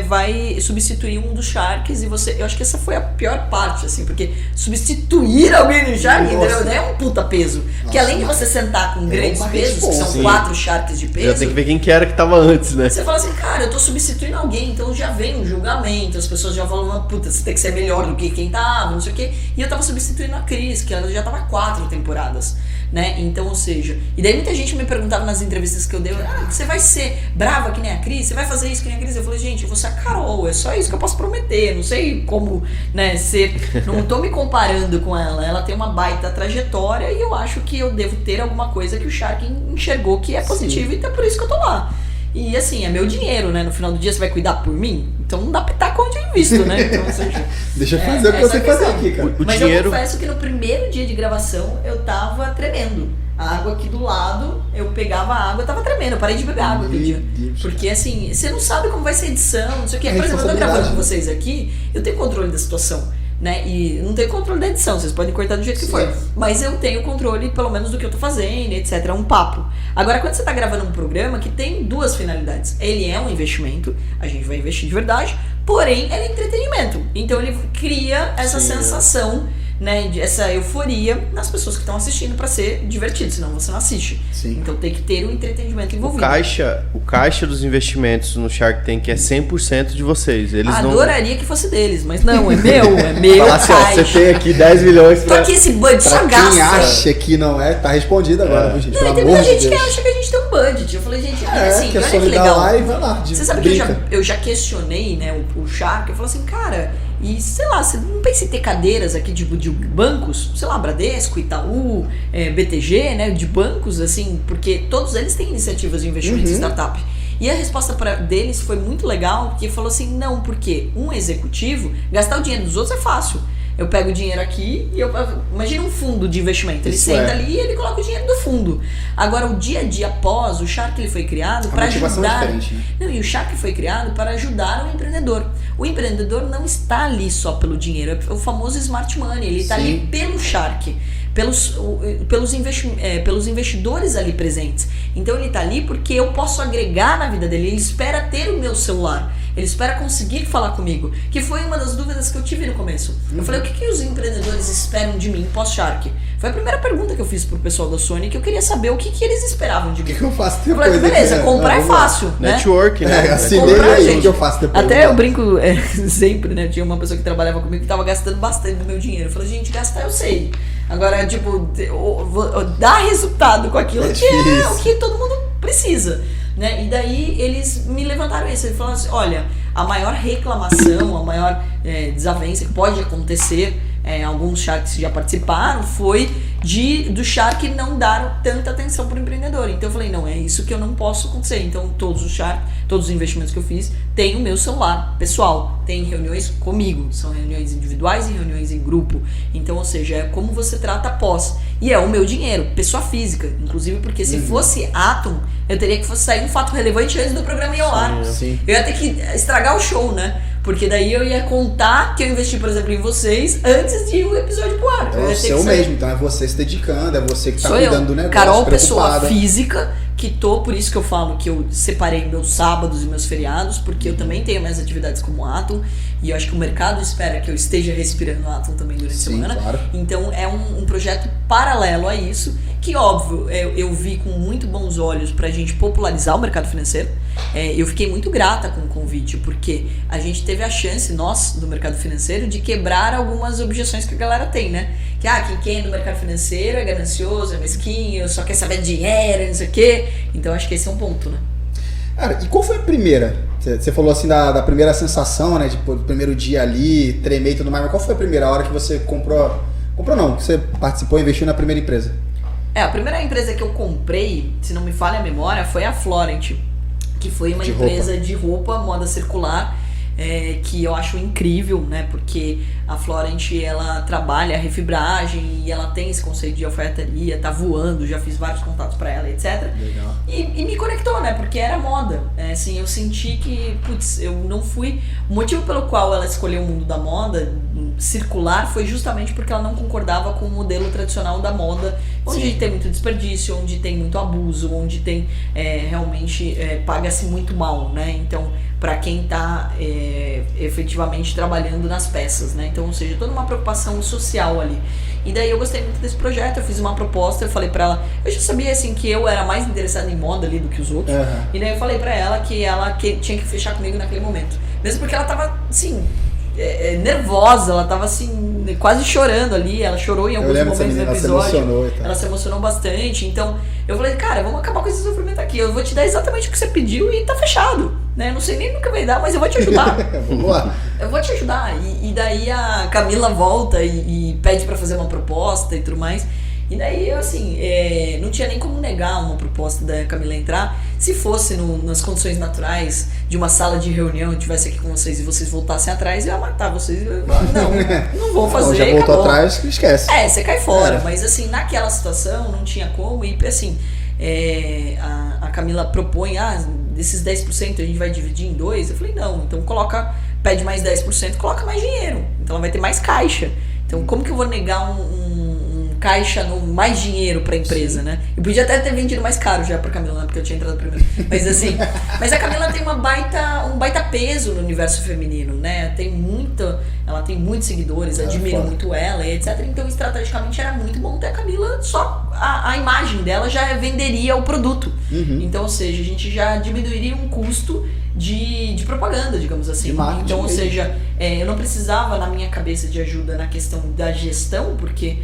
vai substituir um dos Sharks, e você... Eu acho que essa foi a pior parte, assim, porque substituir alguém no Shark, entendeu? É um puta peso. Porque além de você sentar com grandes pesos, que são 4 Sharks de peso... Já tem que ver quem que era que tava antes, né? Você fala assim, cara, eu tô substituindo alguém, então já vem um julgamento, as pessoas já falam, puta, você tem que ser melhor do que quem tava, não sei o quê. E eu tava substituindo a Cris, que ela já tava 4 temporadas, né? Então, ou seja... E daí muita gente me perguntava nas entrevistas que eu dei, você vai ser brava que nem a Cris? Você vai fazer isso que nem a Cris? Eu falei, gente, eu vou ser a Carol, é só isso que eu posso prometer, não sei como, né, ser... Não tô me comparando com ela tem uma baita trajetória e eu acho que eu devo ter alguma coisa que o Shark enxergou que é positivo, então é por isso que eu tô lá. E assim, é meu dinheiro, né? No final do dia você vai cuidar por mim? Então não dá pitaco onde eu invisto, né? Então, ou seja, deixa eu fazer o que eu sei fazer aqui, cara. Mas dinheiro... eu confesso que no primeiro dia de gravação eu tava tremendo. A água aqui do lado, eu pegava a água, eu tava tremendo, eu parei de beber água aquele dia. Porque assim, você não sabe como vai ser a edição, não sei o que. Por exemplo, eu tô gravando com vocês aqui, eu tenho controle da situação, né? E não tenho controle da edição, vocês podem cortar do jeito que for. Mas eu tenho controle, pelo menos, do que eu tô fazendo, etc. É um papo. Agora, quando você tá gravando um programa que tem 2 finalidades. Ele é um investimento, a gente vai investir de verdade, porém, ele é entretenimento. Então ele cria essa sensação, né, essa euforia nas pessoas que estão assistindo pra ser divertido, senão você não assiste. Sim. Então tem que ter um entretenimento envolvido. O caixa dos investimentos no Shark Tank é 100% de vocês. Eles adoraria que fosse deles, mas não, é meu Fala assim, ó, você tem aqui 10 milhões pra... Tô aqui esse budget só gasta. Quem acha que não é, tá respondido agora, viu, gente? Não, tem muita gente que acha que a gente tem um budget. Eu falei, gente, assim, que olha só que ligar legal. lá e vai lá, você sabe que eu já questionei, né, o Shark, eu falei assim, cara, e sei lá, você não pensa em ter cadeiras aqui de bancos, sei lá, Bradesco, Itaú, BTG, né, de bancos, assim, porque todos eles têm iniciativas de investimento em startup. E a resposta deles foi muito legal, porque falou assim, não, porque um executivo, gastar o dinheiro dos outros é fácil. Eu pego o dinheiro aqui e imagina um fundo de investimento. Ele senta ali e ele coloca o dinheiro do fundo. Agora, o dia a dia após, o Shark ele foi criado para ajudar. É diferente, né? Não, e o Shark foi criado para ajudar o empreendedor. O empreendedor não está ali só pelo dinheiro, é o famoso smart money. Ele está ali pelo Shark. Pelos investidores ali presentes. Então ele está ali porque eu posso agregar na vida dele. Ele espera ter o meu celular. Ele espera conseguir falar comigo. Que foi uma das dúvidas que eu tive no começo. Eu falei, o que os empreendedores esperam de mim pós-Shark? Foi a primeira pergunta que eu fiz pro pessoal da Sony, que eu queria saber o que eles esperavam de mim. O que eu faço depois? Eu falei, beleza, comprar é fácil, né? Network, né? Assinei aí, o que eu faço depois. Até eu brinco sempre, né? Tinha uma pessoa que trabalhava comigo que tava gastando bastante do meu dinheiro. Eu falei, gente, gastar eu sei. Agora, tipo, dar resultado com aquilo que é o que todo mundo precisa, né? E daí eles me levantaram isso. Eles falaram assim, olha, a maior reclamação, a maior desavença que pode acontecer, alguns Sharks já participaram, foi do Shark não dar tanta atenção para o empreendedor. Então eu falei, não, é isso que eu não posso acontecer. Então todos os investimentos que eu fiz, tem o meu celular pessoal, tem reuniões comigo, são reuniões individuais e reuniões em grupo. Então, ou seja, é como você trata após. E é o meu dinheiro, pessoa física, inclusive porque se fosse Atom, eu teria que sair um fato relevante antes do programa ir ao ar. Sim. Eu ia ter que estragar o show, né? Porque daí eu ia contar que eu investi, por exemplo, em vocês antes de o episódio pro ar. É o seu mesmo, então é você se dedicando, é você que tá cuidando do negócio. Carol, pessoa física, que por isso que eu falo que eu separei meus sábados e meus feriados, porque eu também tenho minhas atividades como Atom, e eu acho que o mercado espera que eu esteja respirando Atom também durante a semana. Claro. Então é um projeto paralelo a isso, que óbvio, eu vi com muito bons olhos pra gente popularizar o mercado financeiro. Eu fiquei muito grata com o convite, porque a gente teve a chance, nós, do mercado financeiro, de quebrar algumas objeções que a galera tem, né? Que quem é do mercado financeiro é ganancioso, é mesquinho, só quer saber de dinheiro, não sei o quê. Então acho que esse é um ponto, né? Cara, e qual foi a primeira? Você falou assim da primeira sensação, né? Tipo, do primeiro dia ali, tremer e tudo mais, mas qual foi a primeira hora que você comprou Comprou não, que você participou e investiu na primeira empresa. A primeira empresa que eu comprei, se não me falha a memória, foi a Florent, que foi uma empresa de roupa, moda circular, que eu acho incrível, né? Porque a Florent, ela trabalha a refibragem e ela tem esse conceito de alfaiataria, tá voando, já fiz vários contatos pra ela, etc. Legal. E me conectou, né? Porque era moda. Assim, eu senti que, eu não fui... O motivo pelo qual ela escolheu o mundo da moda circular foi justamente porque ela não concordava com o modelo tradicional da moda, onde tem muito desperdício, onde tem muito abuso, onde tem realmente paga-se muito mal, né? Então, para quem está efetivamente trabalhando nas peças, né? Então, ou seja, toda uma preocupação social ali. E daí eu gostei muito desse projeto, eu fiz uma proposta, eu falei pra ela, eu já sabia assim que eu era mais interessada em moda ali do que os outros, e daí eu falei pra ela que ela tinha que fechar comigo naquele momento. Mesmo porque ela tava, assim, nervosa, ela tava assim, quase chorando ali, ela chorou em alguns momentos do episódio, ela se emocionou bastante, então eu falei, cara, vamos acabar com esse sofrimento aqui, eu vou te dar exatamente o que você pediu e tá fechado, né, não sei nem nunca vai dar, mas eu vou te ajudar. Vamos lá. Eu vou te ajudar, e daí a Camila volta e pede pra fazer uma proposta e tudo mais. E daí, assim, não tinha nem como negar uma proposta da Camila entrar. Se fosse nas condições naturais de uma sala de reunião, eu estivesse aqui com vocês e vocês voltassem atrás, eu ia matar vocês. Não vou fazer. Já voltou acabou. Atrás, esquece. Você cai fora. Mas, assim, naquela situação, não tinha como. E, assim, a Camila propõe, desses 10% a gente vai dividir em 2%. Eu falei, não, então pede mais 10%, coloca mais dinheiro. Então ela vai ter mais caixa. Então, como que eu vou negar caixa mais dinheiro pra empresa, né? Eu podia até ter vendido mais caro já pra Camila, né? Porque eu tinha entrado primeiro. Mas assim, a Camila tem um baita peso no universo feminino, né? Ela tem muitos seguidores, admiram muito ela e etc. Então, estrategicamente, era muito bom ter a Camila, só a imagem dela já venderia o produto. Então, ou seja, a gente já diminuiria um custo de propaganda, digamos assim. Então, ou seja, eu não precisava na minha cabeça de ajuda na questão da gestão, porque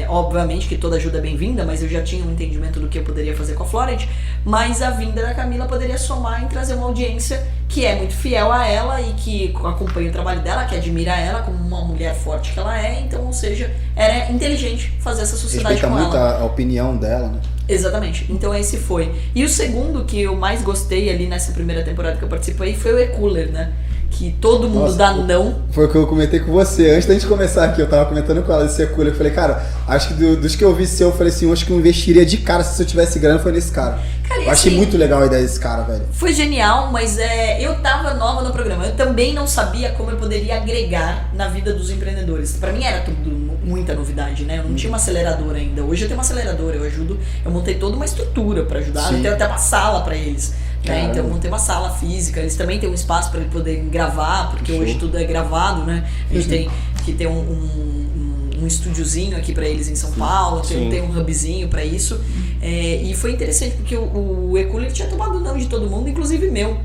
obviamente que toda ajuda é bem-vinda, mas eu já tinha um entendimento do que eu poderia fazer com a Florent, mas a vinda da Camila poderia somar em trazer uma audiência que é muito fiel a ela e que acompanha o trabalho dela, que admira ela como uma mulher forte que ela é. Então, ou seja, era inteligente fazer essa sociedade com ela. Respeita muito a opinião dela, né? Exatamente, então esse foi. E o segundo que eu mais gostei ali nessa primeira temporada que eu participei foi o E-Cooler, né? Que todo mundo dá não. Foi o que eu comentei com você. Antes da gente começar aqui, eu tava comentando com ela desse E-Cooler. Eu falei, cara, acho que dos que eu vi seu, eu falei assim, eu acho que eu investiria de cara se eu tivesse grana, foi nesse cara. Eu achei muito legal a ideia desse cara, velho. Foi genial, mas eu tava nova no programa. Eu também não sabia como eu poderia agregar na vida dos empreendedores. Pra mim era tudo muita novidade, né? Eu não tinha uma aceleradora ainda. Hoje eu tenho uma aceleradora, eu montei toda uma estrutura pra ajudar. Eu tenho até uma sala pra eles. Né? Então eu montei uma sala física, eles também têm um espaço para eles poderem gravar, porque hoje tudo é gravado, né? A gente tem que ter um estúdiozinho aqui para eles em São Paulo, tem um hubzinho para isso. E foi interessante porque o E-Cooler tinha tomado não de todo mundo, inclusive meu.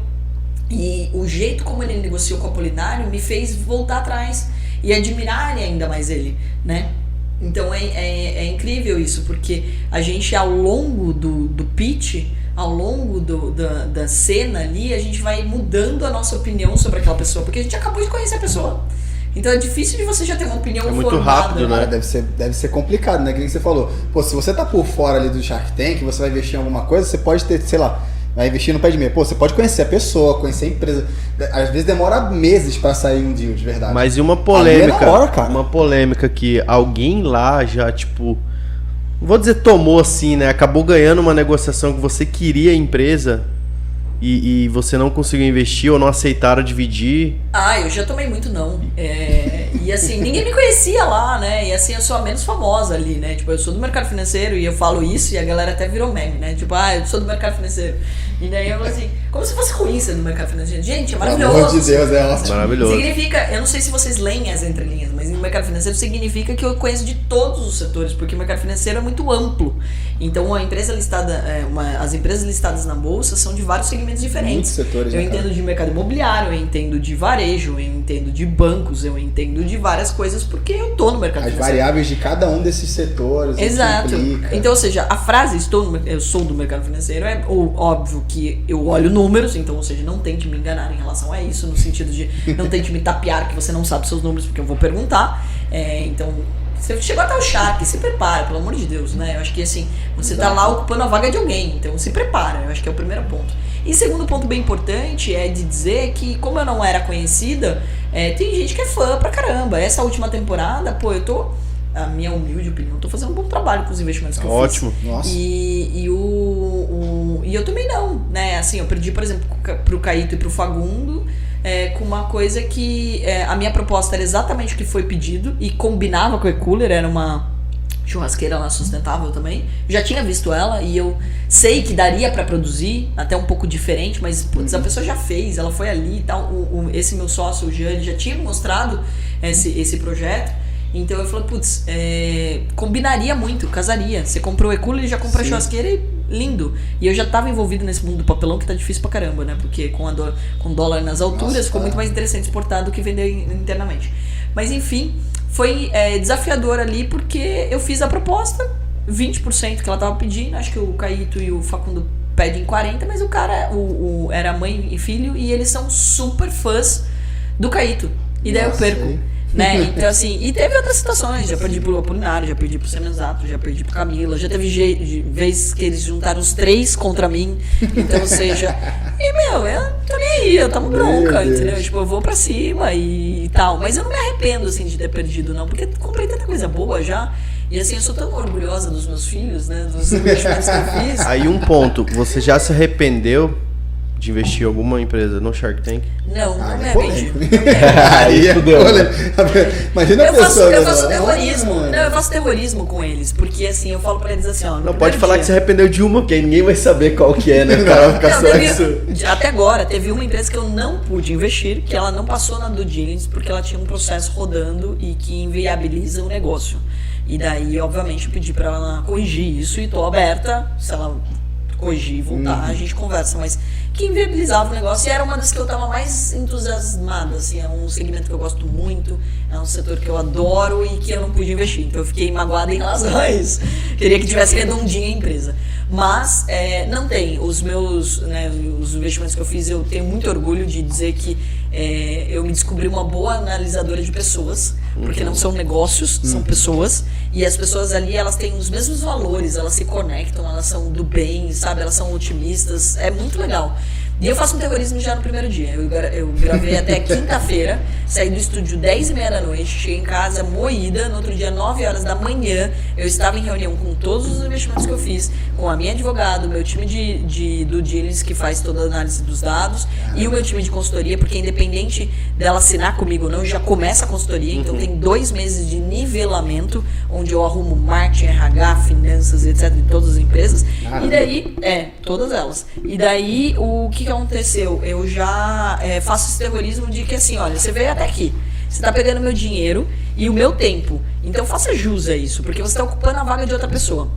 E o jeito como ele negociou com o Apolinário me fez voltar atrás e admirar ainda mais ele, né? Então é incrível isso, porque a gente ao longo do pitch, ao longo da cena ali, a gente vai mudando a nossa opinião sobre aquela pessoa, porque a gente acabou de conhecer a pessoa. Então é difícil de você já ter uma opinião formada. Muito rápido, né? Deve ser complicado, né? Que nem você falou. Pô, se você tá por fora ali do Shark Tank, você vai investir em alguma coisa, você pode ter, sei lá, vai investir no pé de meia. Pô, você pode conhecer a pessoa, conhecer a empresa. Às vezes demora meses pra sair um deal, de verdade. Mas e uma polêmica, uma polêmica que alguém lá já, tipo... Não vou dizer tomou assim, né? Acabou ganhando uma negociação que você queria a empresa e você não conseguiu investir ou não aceitaram dividir. Eu já tomei muito não. E assim, ninguém me conhecia lá, né? E assim, eu sou a menos famosa ali, né? Tipo, eu sou do mercado financeiro e eu falo isso e a galera até virou meme, né? Tipo, eu sou do mercado financeiro. E daí eu falo assim, como se fosse ruim ser do mercado financeiro. Gente, é maravilhoso. Pelo amor de Deus, é ótimo. Maravilhoso. Significa, eu não sei se vocês leem as entrelinhas, mas no mercado financeiro significa que eu conheço de todos os setores, porque o mercado financeiro é muito amplo. Então a empresa listada, as empresas listadas na bolsa são de vários segmentos diferentes. Muitos setores. Eu entendo de mercado imobiliário, eu entendo de varejo, eu entendo de bancos, eu entendo de várias coisas, porque eu tô no mercado financeiro. As variáveis de cada um desses setores. Exato. Então, ou seja, a frase eu sou do mercado financeiro é óbvio que eu olho números, então, ou seja, não tente me enganar em relação a isso, no sentido de não tente me tapear que você não sabe seus números, porque eu vou perguntar. Então, Você chegou até o Shark, se prepara, pelo amor de Deus, né? Eu acho que assim, você tá lá ocupando a vaga de alguém, então se prepara, eu acho que é o primeiro ponto. E segundo ponto bem importante é de dizer que, como eu não era conhecida, tem gente que é fã pra caramba. Essa última temporada, pô, a minha humilde opinião, tô fazendo um bom trabalho com os investimentos que eu fiz. Ótimo. Nossa. E eu também não, né? Assim, eu perdi, por exemplo, pro Caíto e pro Fagundo, com uma coisa que a minha proposta era exatamente o que foi pedido e combinava com a E-Cooler, era uma churrasqueira lá sustentável também. Já tinha visto ela e eu sei que daria pra produzir, até um pouco diferente, mas putz, a pessoa já fez, ela foi ali e tal. Esse meu sócio, o Jean, ele já tinha mostrado esse projeto. Então eu falei, putz, combinaria muito, casaria. Você comprou o E-Cooler e já comprou a churrasqueira e lindo. E eu já tava envolvido nesse mundo do papelão que tá difícil pra caramba, né? Porque com dólar nas alturas ficou muito mais interessante exportar do que vender internamente. Mas enfim, foi desafiador ali porque eu fiz a proposta, 20% que ela tava pedindo, acho que o Caíto e o Facundo pedem 40%, mas o cara era mãe e filho e eles são super fãs do Caíto. E daí eu perco. Né? Então assim, e teve outras situações, já perdi pro Apolinário, já perdi pro Semenzato, já perdi pro Camila, já teve vezes que eles juntaram os 3 contra mim, então ou seja, e eu tô nem aí, eu tomo bronca, entendeu? Tipo, eu vou pra cima e tal, mas eu não me arrependo assim de ter perdido não, porque comprei tanta coisa boa já. E assim, eu sou tão orgulhosa dos meus filhos, né, dos investimentos que eu fiz. Aí um ponto, você já se arrependeu de investir em alguma empresa no Shark Tank? Não me arrependi. Aí imagina a pessoa. Eu faço terrorismo. Não, eu faço terrorismo com eles. Porque assim, eu falo pra eles assim, ó. Não pode falar que você arrependeu de uma, porque ninguém vai saber qual que é, né? O cara vai ficar só isso. Até agora, teve uma empresa que eu não pude investir, que ela não passou na due diligence, porque ela tinha um processo rodando e que inviabiliza o negócio. E daí, obviamente, eu pedi pra ela corrigir isso e tô aberta, se ela corrigir e voltar, a gente conversa, mas que inviabilizava o negócio e era uma das que eu tava mais entusiasmada, assim, é um segmento que eu gosto muito, é um setor que eu adoro e que eu não pude investir, então eu fiquei magoada em relação a isso, queria que tivesse redondinha a empresa, mas não tem, os meus, né, os investimentos que eu fiz, eu tenho muito orgulho de dizer que eu me descobri uma boa analisadora de pessoas, porque não são negócios, são pessoas, e as pessoas ali, elas têm os mesmos valores, elas se conectam, elas são do bem, sabe, elas são otimistas, é muito legal. E eu faço um terrorismo já no primeiro dia. Eu gravei até quinta-feira, saí do estúdio 10h30 da noite, cheguei em casa moída, no outro dia 9h da manhã, eu estava em reunião com todos os investimentos que eu fiz, com a minha advogada, o meu time de due diligence que faz toda a análise dos dados e o meu time de consultoria, porque independente dela assinar comigo ou não, já começa a consultoria, então tem 2 meses de nivelamento, onde eu arrumo marketing, RH, finanças, etc, de todas as empresas, e daí, todas elas. E daí, o que aconteceu? Eu já faço esse terrorismo de que assim, olha, você veio até aqui, você tá pegando meu dinheiro e o meu tempo, então faça jus a isso, porque você tá ocupando a vaga de outra pessoa.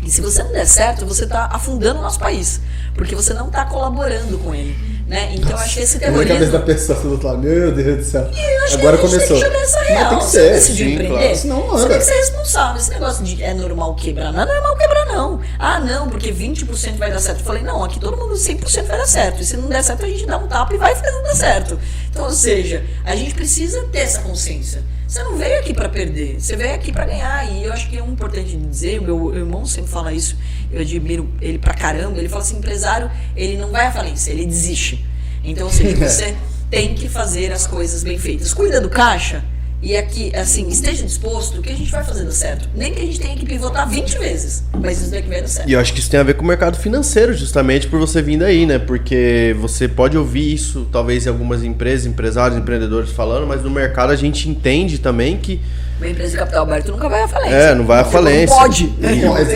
E se você não der certo, você tá afundando o nosso país, porque você não tá colaborando com ele, né? Então eu acho que esse terrorismo... Na cabeça da pessoa do outro lado, meu Deus do céu. Agora começou. Tem que jogar essa real. Tem que ser, você decidiu empreender, claro. Senão você tem que ser responsável. Esse negócio de é normal quebrar, não é normal quebrar não. Ah não, porque 20% vai dar certo. Eu falei, não, aqui todo mundo 100% vai dar certo. E se não der certo, a gente dá um tapa e vai fazendo dar certo. Então, ou seja, a gente precisa ter essa consciência. Você não veio aqui pra perder, você veio aqui pra ganhar. E eu acho que é importante dizer, o meu irmão sempre fala isso, eu admiro ele pra caramba, ele fala assim, empresário, ele não vai à falência, ele desiste. Então, ou seja, você tem que fazer as coisas bem feitas. Cuida do caixa e aqui, assim, esteja disposto que a gente vai fazer dar certo. Nem que a gente tenha que pivotar 20 vezes, mas isso daqui vai dar certo. E eu acho que isso tem a ver com o mercado financeiro, justamente por você vir daí, né? Porque você pode ouvir isso, talvez em algumas empresas, empresários, empreendedores falando, mas no mercado a gente entende também que uma empresa de capital aberto nunca vai à falência. Não vai à falência. Não pode.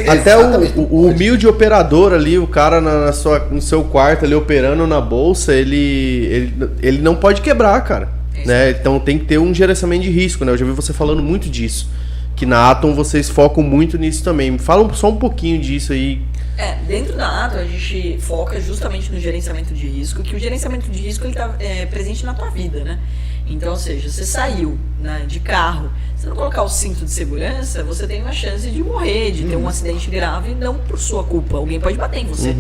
Até o humilde operador ali, o cara no seu quarto ali operando na bolsa, ele não pode quebrar, cara. Né? Então tem que ter um gerenciamento de risco, né? Eu já vi você falando muito disso. Que na Atom vocês focam muito nisso também. Fala só um pouquinho disso aí. Dentro da Atom a gente foca justamente no gerenciamento de risco, que o gerenciamento de risco ele tá presente na tua vida, né? Então, ou seja, você saiu, né, de carro, Se não colocar o cinto de segurança, você tem uma chance de morrer, de ter um acidente grave, não por sua culpa. Alguém pode bater em você.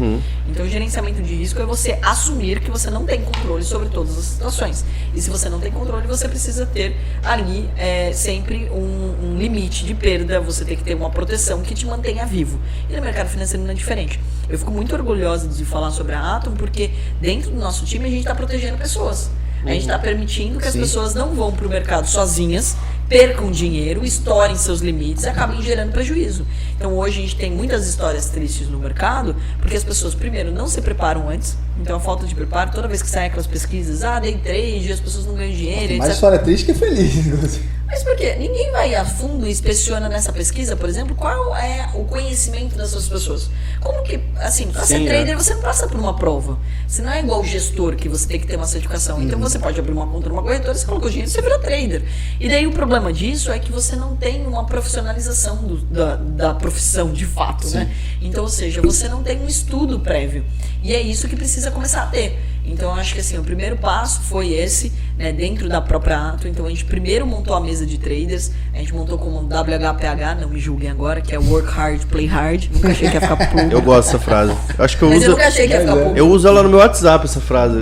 Então, o gerenciamento de risco é você assumir que você não tem controle sobre todas as situações. E se você não tem controle, você precisa ter ali sempre um limite de perda, você tem que ter uma proteção que te mantenha vivo. E no mercado financeiro não é diferente. Eu fico muito orgulhosa de falar sobre a Atom, porque dentro do nosso time a gente está protegendo pessoas. A gente está permitindo que as pessoas não vão para o mercado sozinhas, percam dinheiro, estourem seus limites e acabem gerando prejuízo. Então hoje a gente tem muitas histórias tristes no mercado, porque as pessoas, primeiro, não se preparam antes. Então a falta de preparo, toda vez que saem aquelas pesquisas, day trade, as pessoas não ganham dinheiro, tem mais história triste que feliz. Mas por quê? Ninguém vai a fundo e inspeciona nessa pesquisa, por exemplo, qual é o conhecimento dessas pessoas. Como que, assim, para ser trader você não passa por uma prova. Você não é igual gestor, que você tem que ter uma certificação. Então você pode abrir uma conta numa corretora, você colocou dinheiro e você vira trader. E daí o problema disso é que você não tem uma profissionalização da profissão de fato, né? Então, ou seja, você não tem um estudo prévio. E é isso que precisa começar a ter. Então, eu acho que assim, o primeiro passo foi esse, né, dentro da própria Atom. Então, a gente primeiro montou a mesa de traders, a gente montou como WHPH, não me julguem agora, que é Work Hard, Play Hard. Nunca achei que ia ficar público. Eu gosto dessa frase. Acho que eu uso. Eu nunca achei que ia ficar público. Eu uso ela no meu WhatsApp, essa frase.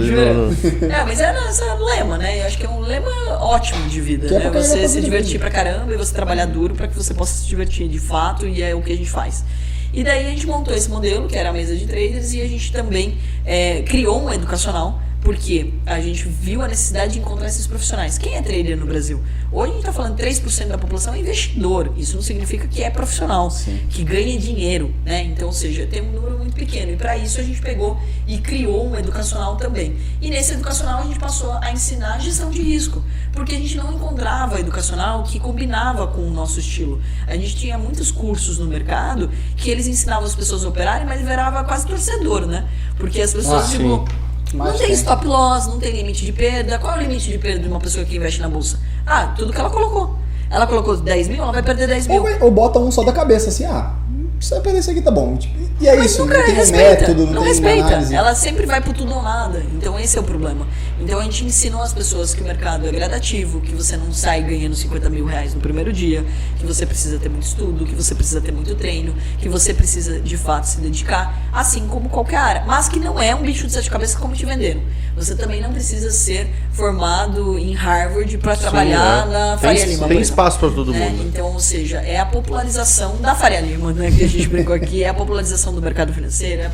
Mas é um lema, né? Eu acho que é um lema ótimo de vida, que né? Você se divertir pra caramba e você trabalhar duro pra que você possa se divertir de fato, e é o que a gente faz. E daí a gente montou esse modelo, que era a mesa de traders, e a gente também criou um educacional, porque a gente viu a necessidade de encontrar esses profissionais. Quem é trader no Brasil? Hoje a gente está falando 3% da população é investidor. Isso não significa que é profissional, que ganha dinheiro, né? Então, ou seja, tem um número muito pequeno. E para isso a gente pegou e criou um educacional também. E nesse educacional a gente passou a ensinar gestão de risco, porque a gente não encontrava educacional que combinava com o nosso estilo. A gente tinha muitos cursos no mercado que eles ensinavam as pessoas a operarem, mas virava quase torcedor, né? Porque as pessoas, não tem stop loss, não tem limite de perda. Qual é o limite de perda de uma pessoa que investe na bolsa? Tudo que ela colocou. Ela colocou 10 mil, ela vai perder 10 mil. Ou bota um só da cabeça, assim, você vai perder isso aqui, tá bom. E é isso, não tem um método, não tem respeita. Análise. Ela sempre vai pro tudo ou nada. Então esse é o problema. Então a gente ensinou as pessoas que o mercado é gradativo, que você não sai ganhando 50 mil reais no primeiro dia, que você precisa ter muito estudo, que você precisa ter muito treino, que você precisa de fato se dedicar, assim como qualquer área. Mas que não é um bicho de 7 cabeças como te venderam. Você também não precisa ser formado em Harvard para trabalhar na Faria Lima. Tem espaço para todo mundo. Então, ou seja, é a popularização da Faria Lima, né, que a gente brincou aqui, é a popularização do mercado financeiro, é a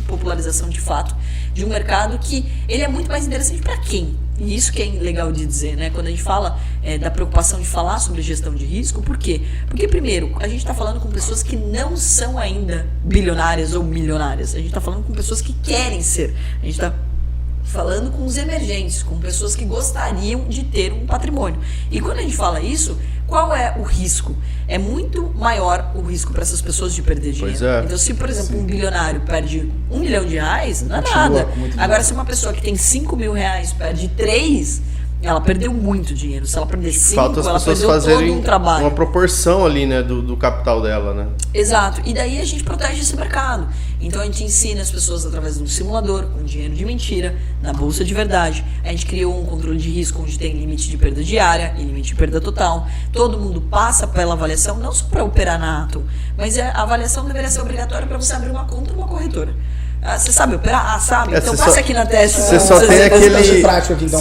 popularização de fato de um mercado que ele é muito mais interessante para quem? E isso que é legal de dizer, né? Quando a gente fala da preocupação de falar sobre gestão de risco, por quê? Porque, primeiro, a gente está falando com pessoas que não são ainda bilionárias ou milionárias. A gente está falando com pessoas que querem ser. A gente está falando com os emergentes, com pessoas que gostariam de ter um patrimônio. E quando a gente fala isso, qual é o risco? É muito maior o risco para essas pessoas de perder dinheiro. Então, se, por exemplo, um bilionário perde R$1 milhão, não é nada. Agora, se uma pessoa que tem 5 mil reais perde 3, ela perdeu muito dinheiro. Se ela perder 5, ela perdeu todo um trabalho. Uma proporção ali, né, do capital dela, né? Exato. E daí a gente protege esse mercado. Então a gente ensina as pessoas através de um simulador, com dinheiro de mentira, na bolsa de verdade. A gente criou um controle de risco onde tem limite de perda diária e limite de perda total. Todo mundo passa pela avaliação, não só para operar na Atom, mas a avaliação deveria ser obrigatória para você abrir uma conta numa corretora. Você sabe operar? Sabe? Então passe aqui na teste. Você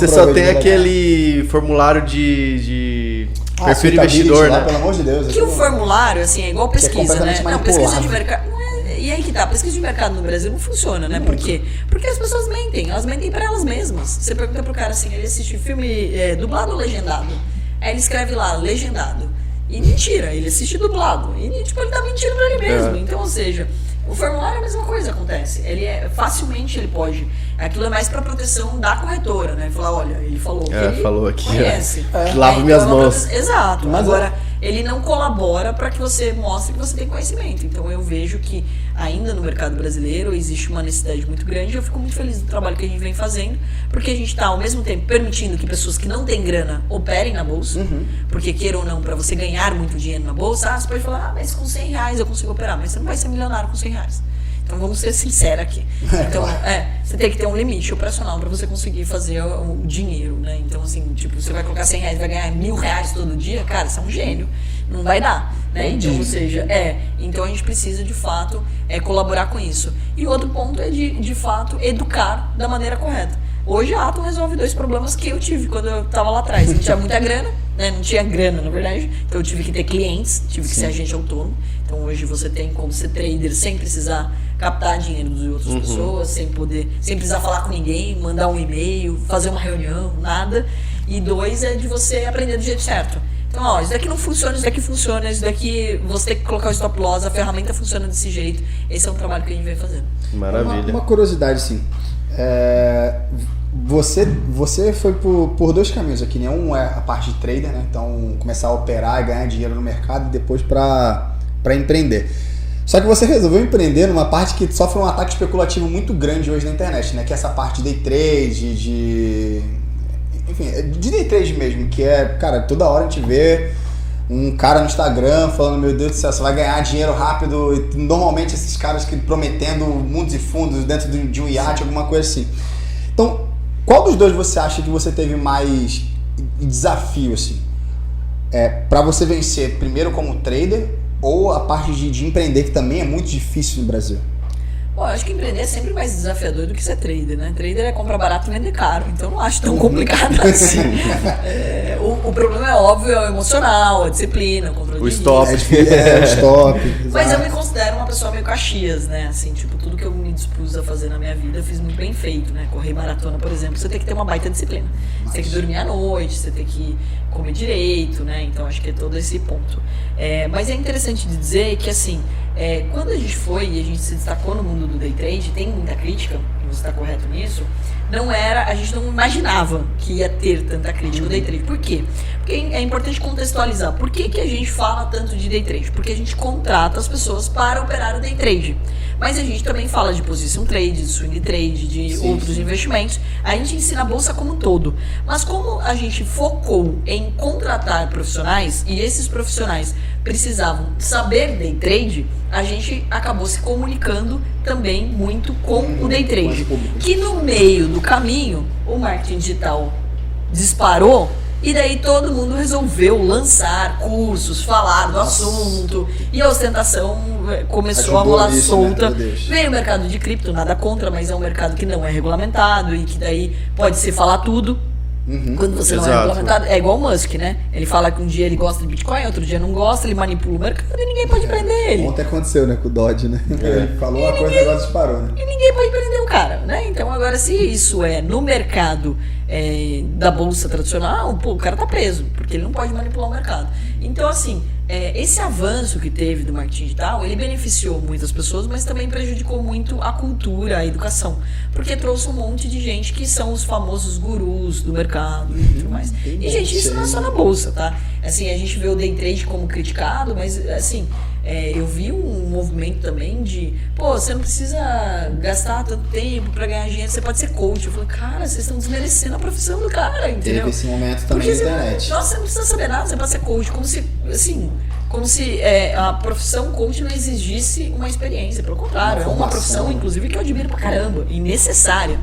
só tem aquele formulário de perfil investidor, né? Pelo amor de Deus. Que o formulário, assim, é igual pesquisa, né? Não, pesquisa de mercado. E aí que tá, a pesquisa de mercado no Brasil não funciona, né? Por quê? Porque as pessoas mentem, elas mentem pra elas mesmas. Você pergunta pro cara assim, ele assiste filme dublado ou legendado? Aí ele escreve lá, legendado. E mentira, ele assiste dublado. E tipo, ele tá mentindo pra ele mesmo. Então, ou seja, o formulário é a mesma coisa acontece. Facilmente ele pode. Aquilo é mais para proteção da corretora, né? Falar, olha, ele falou que ele falou aqui, conhece. Lavo minhas mãos. Exato. Mas agora, ele não colabora para que você mostre que você tem conhecimento. Então eu vejo que ainda no mercado brasileiro existe uma necessidade muito grande. Eu fico muito feliz do trabalho que a gente vem fazendo, porque a gente está ao mesmo tempo permitindo que pessoas que não têm grana operem na bolsa, porque queira ou não, para você ganhar muito dinheiro na bolsa, você pode falar, mas com R$100 eu consigo operar, mas você não vai ser milionário com R$100. Então vamos ser sinceros aqui. Então, você tem que ter um limite operacional para você conseguir fazer o dinheiro, né? Então, assim, tipo, você vai colocar 100 reais e vai ganhar R$1.000 todo dia, cara, você é um gênio. Não vai dar, né? Então, ou seja, então a gente precisa, de fato, colaborar com isso. E outro ponto é, de fato, educar da maneira correta. Hoje a Atom resolve 2 problemas que eu tive quando eu estava lá atrás. Não tinha muita grana, né? Não tinha grana, na verdade. Então eu tive que ter clientes, tive que ser agente autônomo. Então hoje você tem como ser trader sem precisar captar dinheiro de outras pessoas, sem precisar falar com ninguém, mandar um e-mail, fazer uma reunião, nada. E 2 é de você aprender do jeito certo. Então, isso daqui não funciona, isso daqui funciona, isso daqui você tem que colocar o stop loss, a ferramenta funciona desse jeito. Esse é um trabalho que a gente vem fazendo. Maravilha. Uma curiosidade, sim. Você foi por 2 caminhos aqui, né? Um é a parte de trader, né? Então, começar a operar e ganhar dinheiro no mercado e depois para empreender. Só que você resolveu empreender numa parte que sofre um ataque especulativo muito grande hoje na internet, né? Que é essa parte de day trade, enfim, de day trade mesmo, que cara, toda hora a gente vê um cara no Instagram falando, meu Deus do céu, você vai ganhar dinheiro rápido, e normalmente esses caras que prometendo mundos e fundos dentro de um iate, alguma coisa assim. Então, qual dos 2 você acha que você teve mais desafio, assim, para você vencer, primeiro como trader, ou a parte de empreender, que também é muito difícil no Brasil? Bom, eu acho que empreender é sempre mais desafiador do que ser trader, né? Trader é comprar barato e vender caro, então não acho tão complicado assim. O problema é óbvio, é o emocional, a disciplina, o controle o de stop. risco. O stop. Mas eu me considero uma pessoa meio Caxias, né? Assim, tipo, tudo que eu me dispus a fazer na minha vida eu fiz muito bem feito, né? Correr maratona, por exemplo, você tem que ter uma baita disciplina. Você tem que dormir à noite, você tem que comer direito, né? Então acho que é todo esse ponto. Mas é interessante de dizer que, assim, quando a gente foi e a gente se destacou no mundo do day trade, tem muita crítica, você está correto nisso, a gente não imaginava que ia ter tanta crítica no day trade. Por quê? Porque é importante contextualizar. Por que a gente fala tanto de day trade? Porque a gente contrata as pessoas para operar o day trade. Mas a gente também fala de position trade, de swing trade, de outros investimentos. A gente ensina a bolsa como um todo. Mas como a gente focou em contratar profissionais, e esses profissionais precisavam saber day trade, a gente acabou se comunicando também muito com o day trade. Que no meio do caminho, o marketing digital disparou, e daí todo mundo resolveu lançar cursos, falar do assunto, e a ostentação começou a rolar solta. Veio o mercado de cripto, nada contra, mas é um mercado que não é regulamentado e que daí pode se falar tudo. Quando você não é regulamentado, é igual o Musk, né? Ele fala que um dia ele gosta de Bitcoin, outro dia não gosta, ele manipula o mercado e ninguém pode prender ele. Ontem aconteceu, né, com o Dodge, né? Ele falou uma coisa e agora disparou, né? E ninguém pode prender o cara, né? Então agora, se isso é no mercado da bolsa tradicional, o cara tá preso, porque ele não pode manipular o mercado. Então, assim, esse avanço que teve do marketing digital, ele beneficiou muitas pessoas, mas também prejudicou muito a cultura, a educação, porque trouxe um monte de gente que são os famosos gurus do mercado e tudo mais. E, gente, isso não é só na bolsa, tá? Assim, a gente vê o day trade como criticado, mas, assim, eu vi um movimento também de, você não precisa gastar tanto tempo pra ganhar dinheiro, você pode ser coach. Eu falei, cara, vocês estão desmerecendo a profissão do cara, entendeu? Teve esse momento também na internet. Nossa, você não precisa saber nada, você pode ser coach, como se a profissão coach não exigisse uma experiência. Pelo contrário, é uma profissão, inclusive, que eu admiro pra caramba e necessária.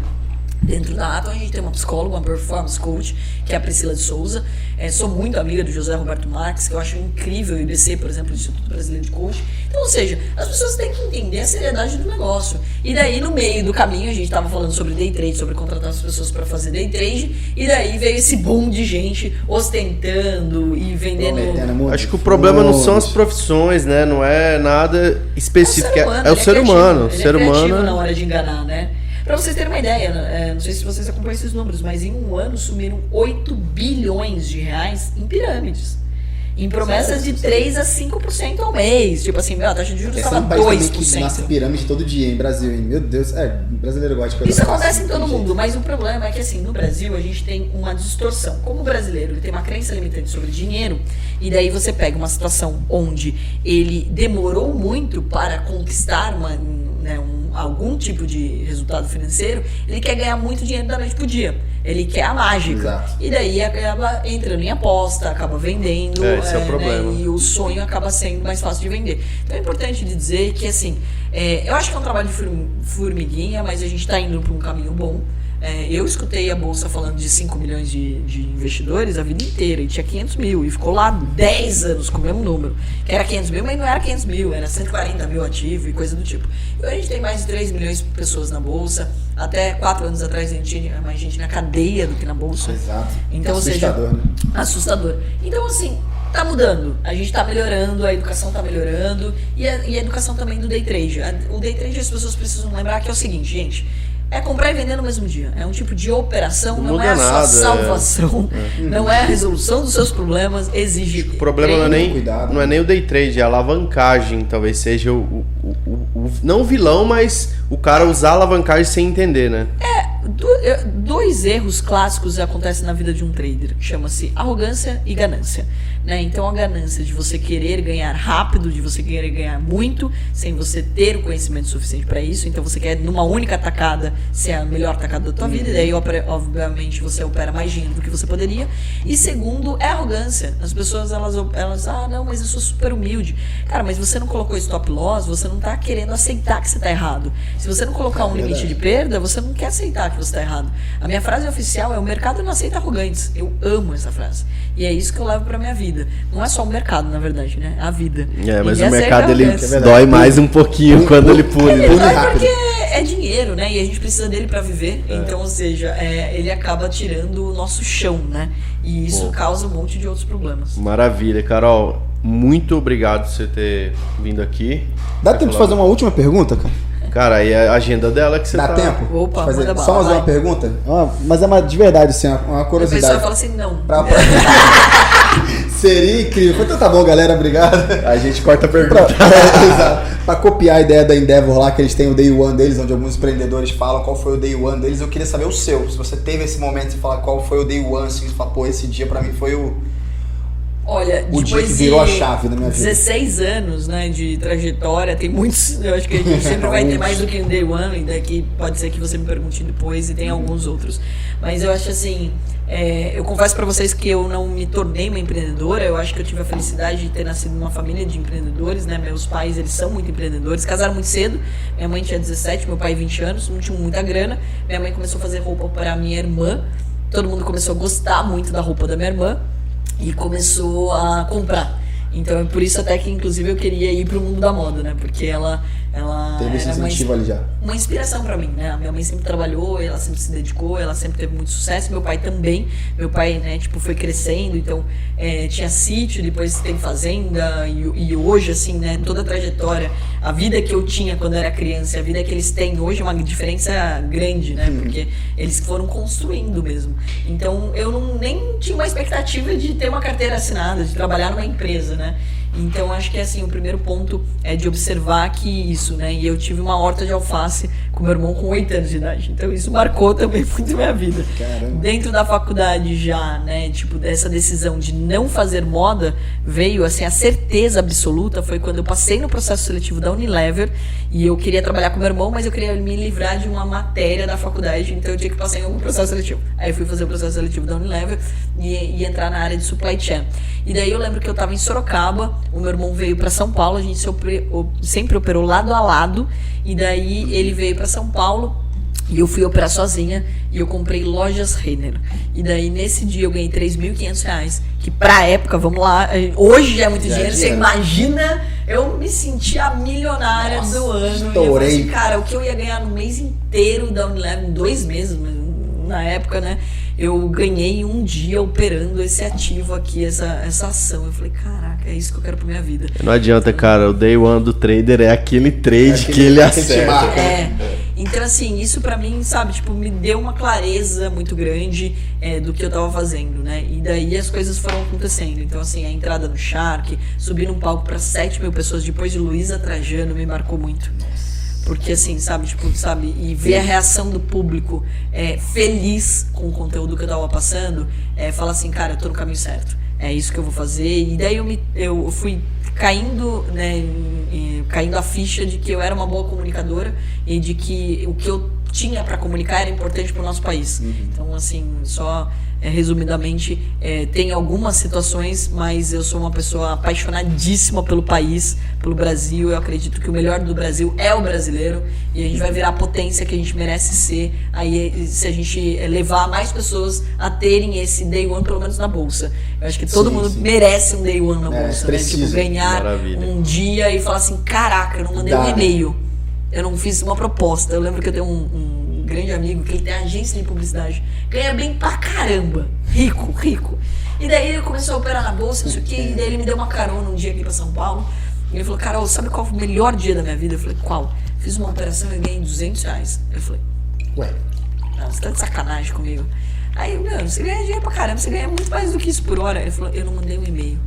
Dentro da Atom a gente tem uma psicóloga, uma performance coach, que é a Priscila de Souza. Sou muito amiga do José Roberto Marques, que eu acho incrível, o IBC, por exemplo, o Instituto Brasileiro de Coach. Então, ou seja, as pessoas têm que entender a seriedade do negócio. E daí, no meio do caminho, a gente estava falando sobre day trade, sobre contratar as pessoas para fazer day trade, e daí veio esse boom de gente ostentando e vendendo. Acho que o problema não são as profissões, né? Não é nada específico. É o ser humano. Ele é criativo na hora de enganar, né? Pra vocês terem uma ideia, não sei se vocês acompanham esses números, mas em um ano sumiram 8 bilhões de reais em pirâmides. Em promessas de 3 a 5% ao mês. Tipo assim, a taxa de juros estava 2%. Que nasce pirâmide todo dia em Brasil, hein? Meu Deus, brasileiro gosta de coisa. Isso acontece em todo mundo, mas o problema é que, assim, no Brasil a gente tem uma distorção. Como o brasileiro ele tem uma crença limitante sobre dinheiro, e daí você pega uma situação onde ele demorou muito para conquistar algum tipo de resultado financeiro, ele quer ganhar muito dinheiro da noite pro dia. Ele quer a mágica. Exato. E daí acaba entrando em aposta, acaba vendendo. Esse é o problema. Né, e o sonho acaba sendo mais fácil de vender. Então é importante dizer que, assim, eu acho que é um trabalho de formiguinha, mas a gente está indo para um caminho bom. Eu escutei a Bolsa falando de 5 milhões de investidores a vida inteira, e tinha 500 mil, e ficou lá 10 anos com o mesmo número, que era 500 mil, mas não era 500 mil, era 140 mil ativo e coisa do tipo. E hoje a gente tem mais de 3 milhões de pessoas na Bolsa, até 4 anos atrás a gente tinha mais gente na cadeia do que na Bolsa. Exato. Então, Assustador, né? Assustador. Então, assim, tá mudando, a gente tá melhorando, a educação tá melhorando, e a educação também do day trade. O day trade, as pessoas precisam lembrar que é o seguinte, gente, é comprar e vender no mesmo dia. É um tipo de operação, não é a sua salvação, não é a resolução dos seus problemas, exige o problema treino, não é nem o day trade, é a alavancagem, talvez seja não o vilão, mas o cara usar a alavancagem sem entender, né? Dois erros clássicos acontecem na vida de um trader, chama-se arrogância e ganância, né? Então a ganância de você querer ganhar rápido, de você querer ganhar muito, sem você ter o conhecimento suficiente para isso, então você quer numa única tacada ser a melhor tacada da tua vida, e daí obviamente você opera mais dinheiro do que você poderia. E segundo, é arrogância. As pessoas elas não, mas eu sou super humilde. Cara, mas você não colocou stop loss, você não tá querendo aceitar que você tá errado. Se você não colocar um limite de perda, você não quer aceitar que você tá errado. A minha frase oficial é: o mercado não aceita arrogantes. Eu amo essa frase. E é isso que eu levo pra minha vida. Não é só o mercado, na verdade, né? A vida. Mas o mercado ele dói mais um pouquinho quando ele pula. Ele dói porque é dinheiro, né? E a gente precisa dele pra viver. Então, ou seja, ele acaba tirando o nosso chão, né? E isso causa um monte de outros problemas. Maravilha, Carol. Muito obrigado por você ter vindo aqui. Dá tempo de fazer uma última pergunta, cara? Cara, aí a agenda dela que você Dá tempo? Opa, fazer manda só mais bala, uma pergunta? Mas é de verdade, assim, uma curiosidade. A pessoa fala assim, não. Seria incrível. Então tá bom, galera, obrigado. A gente corta a pergunta. Exato. Pra copiar a ideia da Endeavor lá, que eles têm o Day One deles, onde alguns empreendedores falam qual foi o Day One deles, eu queria saber o seu. Se você teve esse momento de falar qual foi o Day One, assim, você fala, pô, esse dia pra mim foi Olha, o dia que virou a chave da minha vida. 16 anos, né, de trajetória, tem muitos, eu acho que a gente sempre vai ter mais do que um Day One, e daqui pode ser que você me pergunte depois, e tem alguns outros. Mas eu acho assim, eu confesso pra vocês que eu não me tornei uma empreendedora, eu acho que eu tive a felicidade de ter nascido numa família de empreendedores, né, meus pais, eles são muito empreendedores, casaram muito cedo, minha mãe tinha 17, meu pai 20 anos, não tinha muita grana, minha mãe começou a fazer roupa para minha irmã, todo mundo começou a gostar muito da roupa da minha irmã, e começou a comprar. Então é por isso até que inclusive eu queria ir pro mundo da moda, né? Porque ela teve esse incentivo ali já. Uma inspiração pra mim, né? A minha mãe sempre trabalhou, ela sempre se dedicou, ela sempre teve muito sucesso, meu pai também. Meu pai, né, tipo, foi crescendo, então tinha sítio, depois tem fazenda, e hoje, assim, né, toda a trajetória, a vida que eu tinha quando eu era criança, a vida que eles têm hoje é uma diferença grande, né? Porque eles foram construindo mesmo. Então eu nem tinha uma expectativa de ter uma carteira assinada, de trabalhar numa empresa, né? Então acho que assim, o primeiro ponto é de observar que isso, né? E eu tive uma horta de alface com meu irmão com 8 anos de idade. Então isso marcou também muito a minha vida. Caramba. Dentro da faculdade já, né? Tipo, dessa decisão de não fazer moda, veio assim, a certeza absoluta foi quando eu passei no processo seletivo da Unilever e eu queria trabalhar com meu irmão, mas eu queria me livrar de uma matéria da faculdade, então eu tinha que passar em algum processo seletivo. Aí eu fui fazer o processo seletivo da Unilever e entrar na área de supply chain. E daí eu lembro que eu tava em Sorocaba, o meu irmão veio para São Paulo, a gente sempre operou lado a lado, e daí ele veio para São Paulo e eu fui operar sozinha e eu comprei lojas Renner. E daí nesse dia eu ganhei R$3.500, que pra época, vamos lá, hoje já é muito dinheiro, você imagina, eu me senti a milionária do ano. Estourei. E eu falei assim, cara, o que eu ia ganhar no mês inteiro da Unilever, em 2 meses, na época, né? Eu ganhei um dia operando esse ativo aqui, essa ação. Eu falei, caraca, é isso que eu quero pra minha vida. Não adianta, cara, o day one do trader é aquele trade que ele acerta. Então, assim, isso pra mim, sabe, tipo, me deu uma clareza muito grande do que eu tava fazendo, né? E daí as coisas foram acontecendo. Então, assim, a entrada no Shark, subir num palco pra 7 mil pessoas depois de Luísa Trajano me marcou muito. Porque assim, sabe, e ver a reação do público feliz com o conteúdo que eu tava passando, fala assim, cara, eu tô no caminho certo, é isso que eu vou fazer. E daí eu fui caindo, né, caindo a ficha de que eu era uma boa comunicadora e de que o que eu tinha para comunicar era importante para o nosso país. Então, assim, só resumidamente, tem algumas situações, mas eu sou uma pessoa apaixonadíssima pelo país, pelo Brasil. Eu acredito que o melhor do Brasil é o brasileiro e a gente vai virar a potência que a gente merece ser. Aí, se a gente levar mais pessoas a terem esse day one, pelo menos na bolsa. Eu acho que todo mundo merece um day one na bolsa, né? Tipo, ganhar um dia e falar assim, caraca, eu não mandei um e-mail, eu não fiz uma proposta. Eu lembro que eu tenho um grande amigo que ele tem agência de publicidade, ganha bem pra caramba, rico. E daí ele começou a operar na bolsa, isso aqui, e daí ele me deu uma carona um dia aqui pra São Paulo. E ele falou, Carol, sabe qual foi o melhor dia da minha vida? Eu falei, qual? Fiz uma operação e ganhei R$200. Eu falei, ué, você tá de sacanagem comigo. Aí, meu, você ganha dinheiro pra caramba, você ganha muito mais do que isso por hora. Ele falou, eu não mandei um e-mail,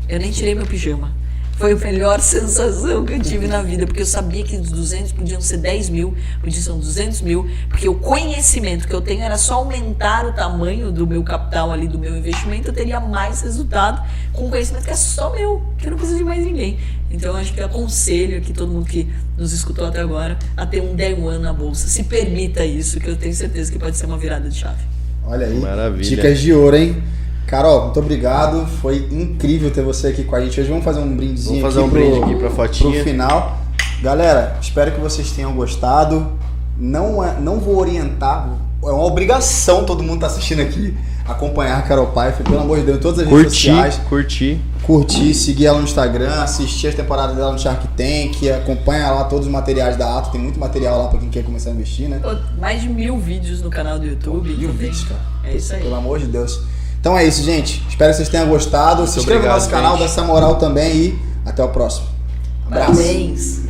eu nem tirei meu pijama. Foi a melhor sensação que eu tive na vida, porque eu sabia que os 200 podiam ser 10 mil, podiam ser 200 mil, porque o conhecimento que eu tenho era só aumentar o tamanho do meu capital ali, do meu investimento, eu teria mais resultado com conhecimento que é só meu, que eu não preciso de mais ninguém. Então eu acho que eu aconselho aqui todo mundo que nos escutou até agora a ter um day one na bolsa. Se permita isso, que eu tenho certeza que pode ser uma virada de chave. Olha aí, maravilha. Dicas de ouro, hein? Carol, muito obrado. Foi incrível ter você aqui com a gente hoje. Vamos fazer um brindezinho aqui. Vamos fazer um brinde aqui pra fotinha. Pro final. Galera, espero que vocês tenham gostado. Não vou orientar, é uma obrigação todo mundo tá assistindo aqui acompanhar a Carol Pfeiffer, pelo amor de Deus, em todas as redes sociais. Curtir, seguir ela no Instagram, assistir as temporadas dela no Shark Tank, acompanha lá todos os materiais da Ato, tem muito material lá pra quem quer começar a investir, né? Mais de 1000 vídeos no canal do YouTube. 1000 vídeos, cara. É isso aí. Pelo amor de Deus. Então é isso, gente. Espero que vocês tenham gostado. Se inscreva no nosso canal, dá essa moral também e até o próximo. Abraço. Parabéns.